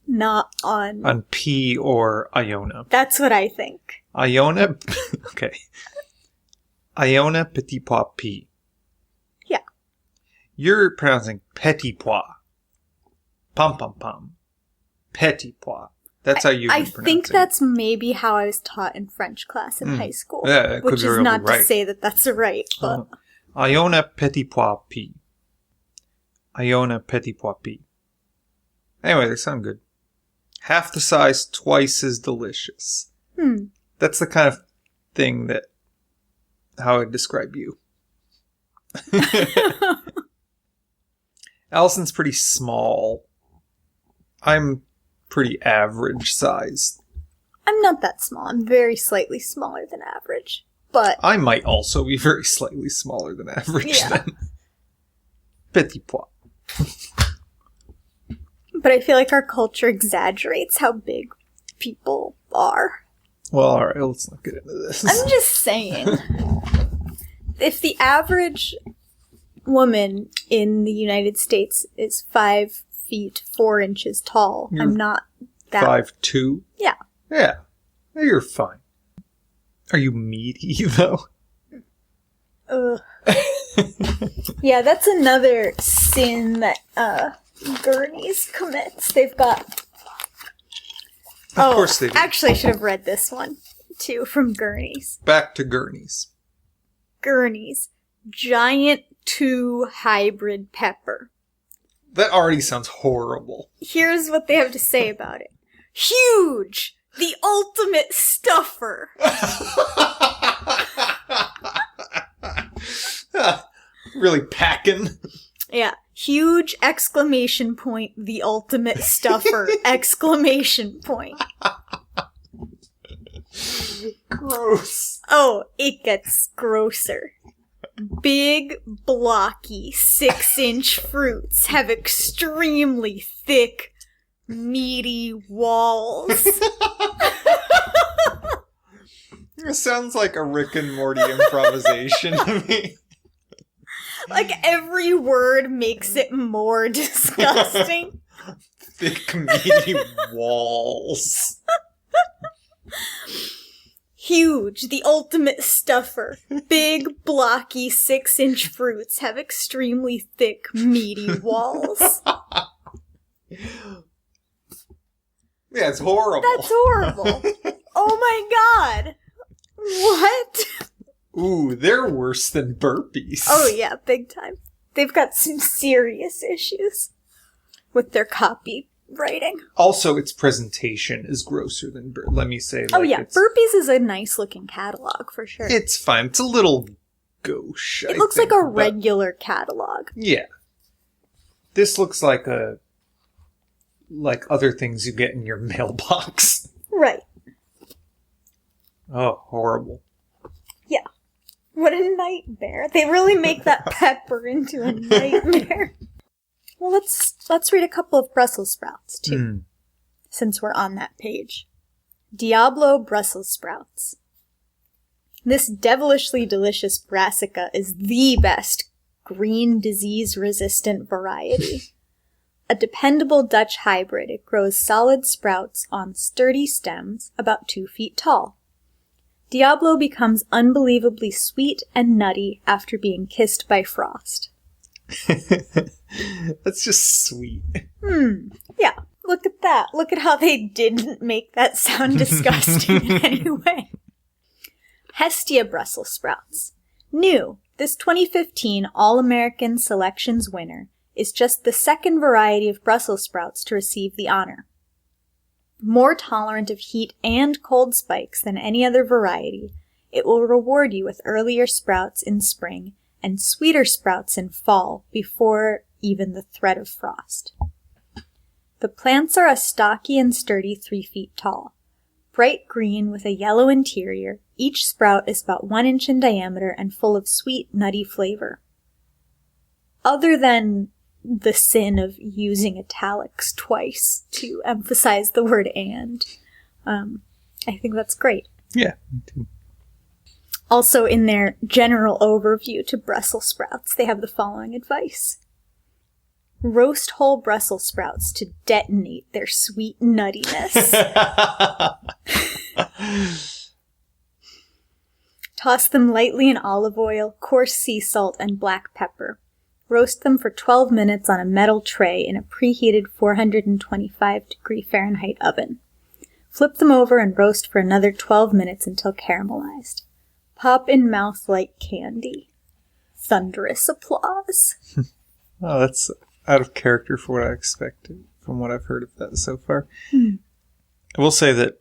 not on... On P or Iona. That's what I think. Iona... Okay. Iona petit pois-pie. Yeah. You're pronouncing petit pois. Pom pom pom. Petit pois. That's how you I think that's maybe how I was taught in French class in high school. Yeah, it could which be is really not right. to say that that's right, but... Iona petit pois-pie. Iona petit pois-pie. Anyway, they sound good. Half the size, twice as delicious. That's the kind of thing that... how I'd describe you. Allison's pretty small. I'm pretty average sized. I'm not that small. I'm very slightly smaller than average. But I might also be very slightly smaller than average then. Petit pois. But I feel like our culture exaggerates how big people are. Well, alright, let's not get into this. I'm just saying. If the average woman in the United States is 5 feet 4 inches tall, I'm not that... 5'2"? Yeah. Yeah. You're fine. Are you meaty, though? Ugh. Yeah, that's another sin that Gurney's commits. They've got... Of course they do. Actually, I should have read this one, too, from Gurney's. Back to Gurney's. Gurney's Giant 2 Hybrid Pepper. That already sounds horrible. Here's what they have to say about it. Huge! The ultimate stuffer! Really packing. Yeah. Huge exclamation point, the ultimate stuffer, exclamation point. Gross. Oh, it gets grosser. Big, blocky, 6-inch fruits have extremely thick, meaty walls. It sounds like a Rick and Morty improvisation to me. Like, every word makes it more disgusting. Thick, meaty walls. Huge, the ultimate stuffer. Big, blocky, 6-inch fruits have extremely thick, meaty walls. Yeah, it's horrible. That's horrible. Oh my god. What? Ooh, they're worse than burpees. Oh yeah, big time. They've got some serious issues with their copy writing. Also, its presentation is grosser than let me say. Oh yeah, Burpees is a nice looking catalog for sure. It's fine. It's a little gauche. It looks like a regular catalog. Yeah. This looks like other things you get in your mailbox. Right. Oh, horrible. Yeah. What a nightmare. They really make that pepper into a nightmare. Well, let's read a couple of Brussels sprouts, too, since we're on that page. Diablo Brussels sprouts. This devilishly delicious brassica is the best green disease-resistant variety. A dependable Dutch hybrid, it grows solid sprouts on sturdy stems about 2 feet tall. Diablo becomes unbelievably sweet and nutty after being kissed by frost. That's just sweet. Yeah, look at that. Look at how they didn't make that sound disgusting in any way. Hestia Brussels sprouts. New, this 2015 All-American Selections winner is just the second variety of Brussels sprouts to receive the honor. More tolerant of heat and cold spikes than any other variety, it will reward you with earlier sprouts in spring and sweeter sprouts in fall before even the threat of frost. The plants are a stocky and sturdy 3 feet tall. Bright green with a yellow interior, each sprout is about 1 inch in diameter and full of sweet, nutty flavor. Other than the sin of using italics twice to emphasize the word and, I think that's great. Yeah, me too. Also, in their general overview to Brussels sprouts, they have the following advice. Roast whole Brussels sprouts to detonate their sweet nuttiness. Toss them lightly in olive oil, coarse sea salt, and black pepper. Roast them for 12 minutes on a metal tray in a preheated 425-degree Fahrenheit oven. Flip them over and roast for another 12 minutes until caramelized. Pop in mouth like candy. Thunderous applause. Oh, that's out of character for what I expected from what I've heard of that so far. I will say that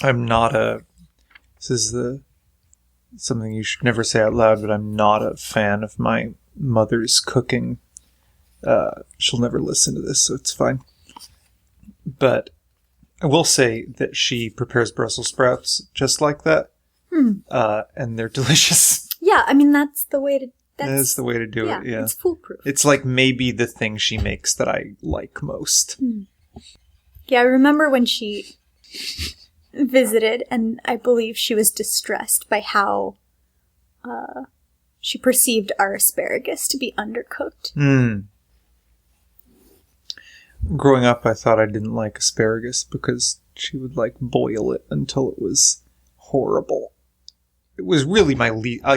I'm not this is something you should never say out loud, but I'm not a fan of my mother's cooking. She'll never listen to this, so it's fine. But I will say that she prepares Brussels sprouts just like that. And they're delicious. Yeah, I mean, that's the way to... That is the way to do it, yeah. It's foolproof. It's like maybe the thing she makes that I like most. Yeah, I remember when she visited, and I believe she was distressed by how she perceived our asparagus to be undercooked. Growing up, I thought I didn't like asparagus because she would, boil it until it was horrible. It was really my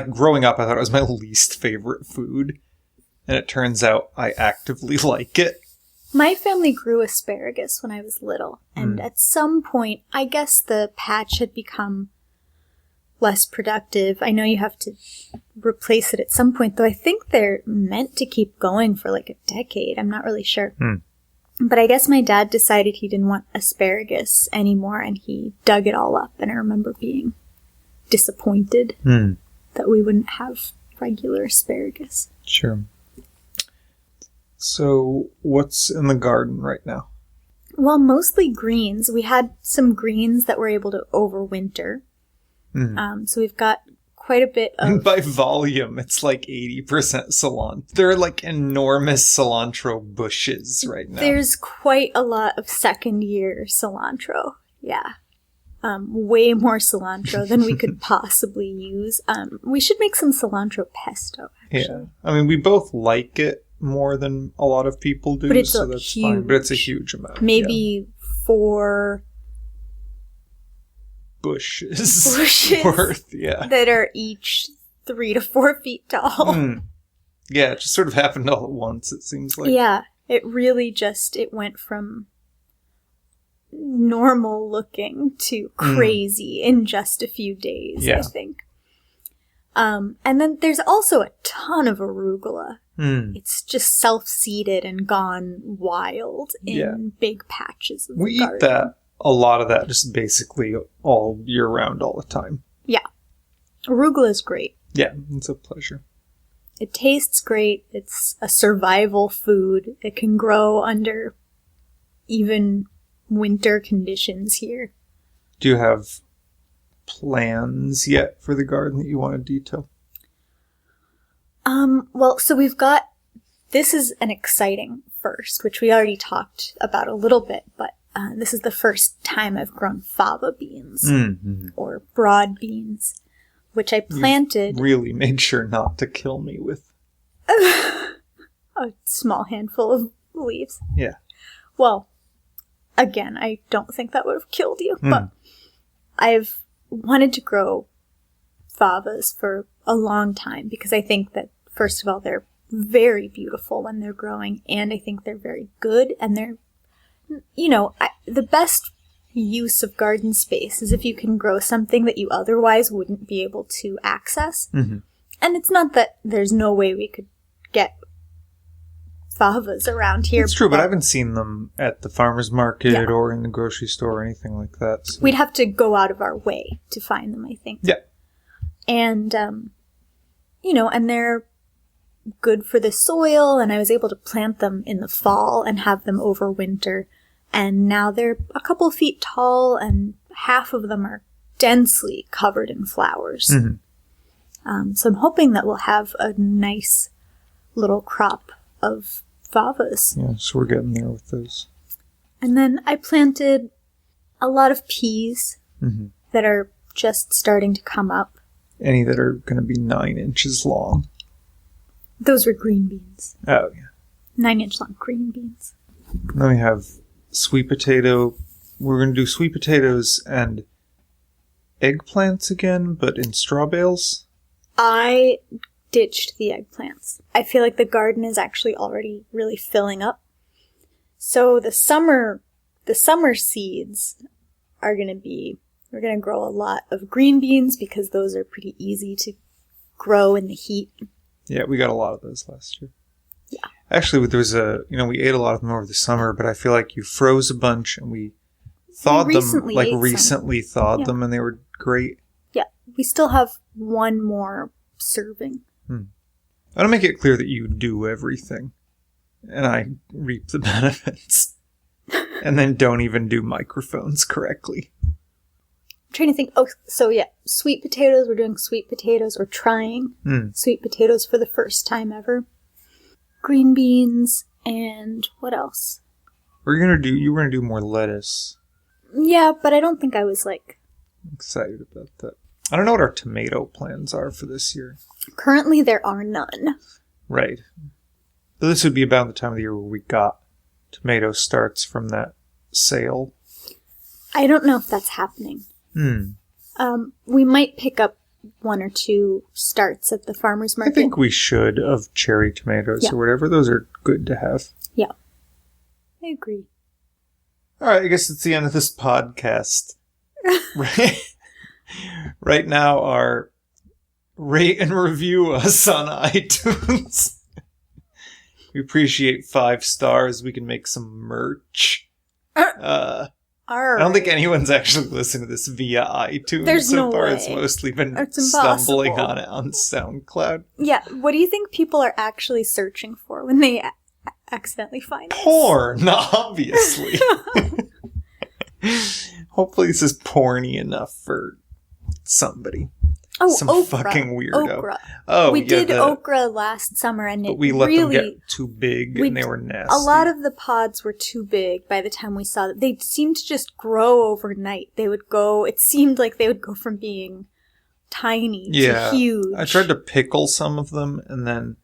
growing up, I thought it was my least favorite food. And it turns out I actively like it. My family grew asparagus when I was little. And at some point, I guess the patch had become less productive. I know you have to replace it at some point, though I think they're meant to keep going for a decade. I'm not really sure. But I guess my dad decided he didn't want asparagus anymore, and he dug it all up. And I remember being disappointed that we wouldn't have regular asparagus. Sure. So, what's in the garden right now? Well, mostly greens. We had some greens that were able to overwinter. So we've got quite a bit of... By volume, it's 80% cilantro. There are enormous cilantro bushes right now. There's quite a lot of second-year cilantro. Yeah. Way more cilantro than we could possibly use. We should make some cilantro pesto, actually. Yeah. I mean, we both like it more than a lot of people do, but so that's fine. But it's a huge amount. Maybe 4 bushes worth, that are each 3 to 4 feet tall. Yeah, it just sort of happened all at once, it seems like. Yeah, it really it went from normal looking to crazy in just a few days, I think. And then there's also a ton of arugula. Mm. It's just self-seeded and gone wild in big patches of We the eat garden. that, a lot of that, just basically all year round, all the time. Yeah. Arugula is great. Yeah, it's a pleasure. It tastes great. It's a survival food. It can grow under even winter conditions here. Do you have plans yet for the garden that you want to detail? Well, so we've got, this is an exciting first, which we already talked about a little bit, but this is the first time I've grown fava beans, Mm-hmm. or broad beans, which I planted Really made sure not to kill me with. a small handful of leaves. Yeah. Well, again, I don't think that would have killed you, but I've wanted to grow favas for a long time because I think that, first of all, they're very beautiful when they're growing, and I think they're very good, and they're, the best use of garden space is if you can grow something that you otherwise wouldn't be able to access. Mm-hmm. And it's not that there's no way we could get favas around here. It's true, but I haven't seen them at the farmer's market Yeah. or in the grocery store or anything like that. So. We'd have to go out of our way to find them, I think. Yeah. And, and they're good for the soil, and I was able to plant them in the fall and have them over winter. And now they're a couple feet tall, and half of them are densely covered in flowers. Mm-hmm. So I'm hoping that we'll have a nice little crop of favas. Yeah, so we're getting there with those. And then I planted a lot of peas Mm-hmm. that are just starting to come up. Any that are going to be 9 inches long. Those were green beans. Oh, yeah. 9-inch long green beans. Then we have sweet potato. We're going to do sweet potatoes and eggplants again, but in straw bales. I ditched the eggplants. I feel like the garden is actually already really filling up. So the summer seeds are going to be, we're going to grow a lot of green beans because those are pretty easy to grow in the heat. Yeah, we got a lot of those last year. Yeah. Actually, there was we ate a lot of them over the summer, but I feel like you froze a bunch and we thawed them, recently thawed them, and they were great. Yeah, we still have one more serving. I want to make it clear that you do everything, and I reap the benefits, and then don't even do microphones correctly. I'm trying to think. Oh, so yeah, sweet potatoes. We're doing sweet potatoes. We're trying sweet potatoes for the first time ever. Green beans, and what else? You were gonna do more lettuce. Yeah, but I don't think I was Excited about that. I don't know what our tomato plans are for this year. Currently, there are none. Right. So this would be about the time of the year where we got tomato starts from that sale. I don't know if that's happening. We might pick up 1 or 2 starts at the farmer's market. I think we should, of cherry tomatoes or whatever. Those are good to have. Yeah. I agree. All right, I guess it's the end of this podcast. Right now, our rate and review us on iTunes. We appreciate 5 stars. We can make some merch. I don't think anyone's actually listened to this via iTunes. There's so no far. way. It's mostly been It's stumbling impossible. on it on SoundCloud. Yeah, what do you think people are actually searching for when they accidentally find us? Porn, obviously. Hopefully this is porny enough for somebody. Oh, Some okra. fucking weirdo. Okra. Oh, we yeah, did okra last summer, and but we let them get too big, and they were nasty. A lot of the pods were too big by the time we saw that. They seemed to just grow overnight. It seemed like they would go from being tiny to huge. I tried to pickle some of them, and then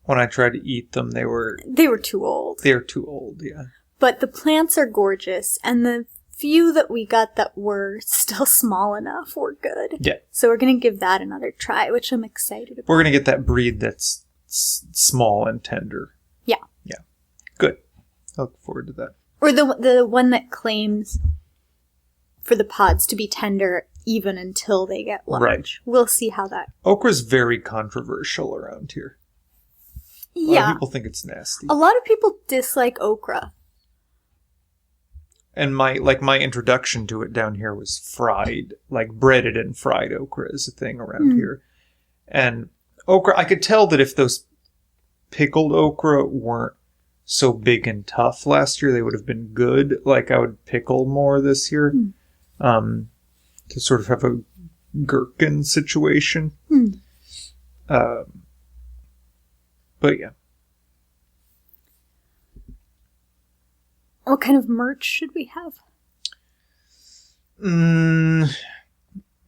when I tried to eat them, they were too old. They're too old, yeah. But the plants are gorgeous, and the few that we got that were still small enough were good. Yeah. So we're going to give that another try, which I'm excited about. We're going to get that breed that's small and tender. Yeah. Yeah. Good. I look forward to that. Or the one that claims for the pods to be tender even until they get large. Right. We'll see how that... Okra's very controversial around here. A lot of people think it's nasty. A lot of people dislike okra. And my introduction to it down here was fried, like breaded and fried okra is a thing around here. And okra, I could tell that if those pickled okra weren't so big and tough last year, they would have been good. Like, I would pickle more this year to sort of have a gherkin situation. But yeah. What kind of merch should we have?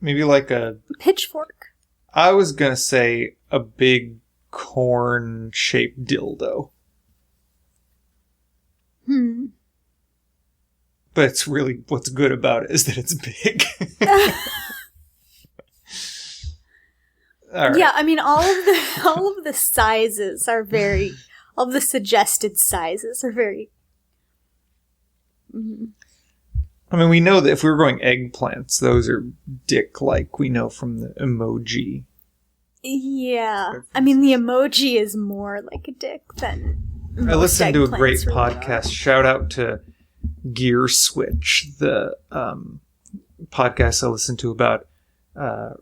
Maybe like a pitchfork. I was gonna say a big corn-shaped dildo. But it's really, what's good about it is that it's big. All right. Yeah, I mean, all of the sizes are very, all of the suggested sizes are very... I mean, we know that if we were growing eggplants, those are dick-like. We know from the emoji. Yeah. I mean, the emoji is more like a dick than most I listened to a eggplants great really podcast. are. Shout out to Gear Switch, the podcast I listened to about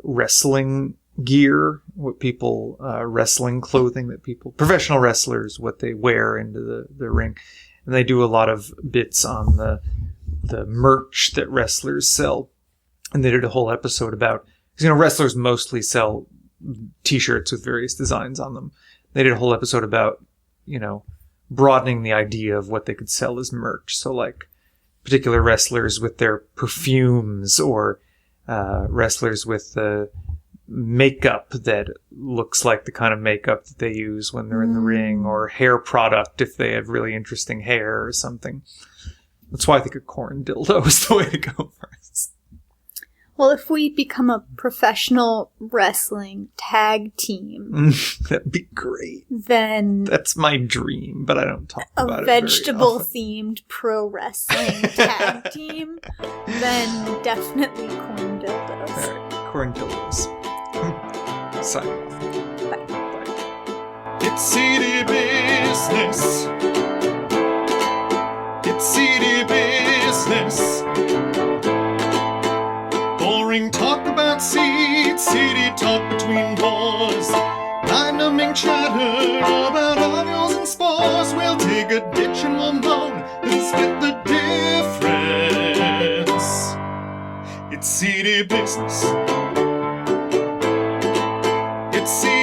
wrestling gear, what people, wrestling clothing that people, professional wrestlers, what they wear into the ring. And they do a lot of bits on the merch that wrestlers sell. And they did a whole episode about, because, wrestlers mostly sell t-shirts with various designs on them. They did a whole episode about, broadening the idea of what they could sell as merch. So, like, particular wrestlers with their perfumes, or wrestlers with makeup that looks like the kind of makeup that they use when they're in the ring, or hair product if they have really interesting hair or something. That's why I think a corn dildo is the way to go first. Well, if we become a professional wrestling tag team... That'd be great. Then... That's my dream, but I don't talk about a it very vegetable-themed pro wrestling tag team, then definitely corn dildos. All right, corn dildos. Sign off. Bye. Bye. It's city business. It's city business. Boring talk about seeds, city talk between boys. Mind-numbing chatter about ovals and spores. We'll dig a ditch and we'll moan and split the difference. It's city business. It's city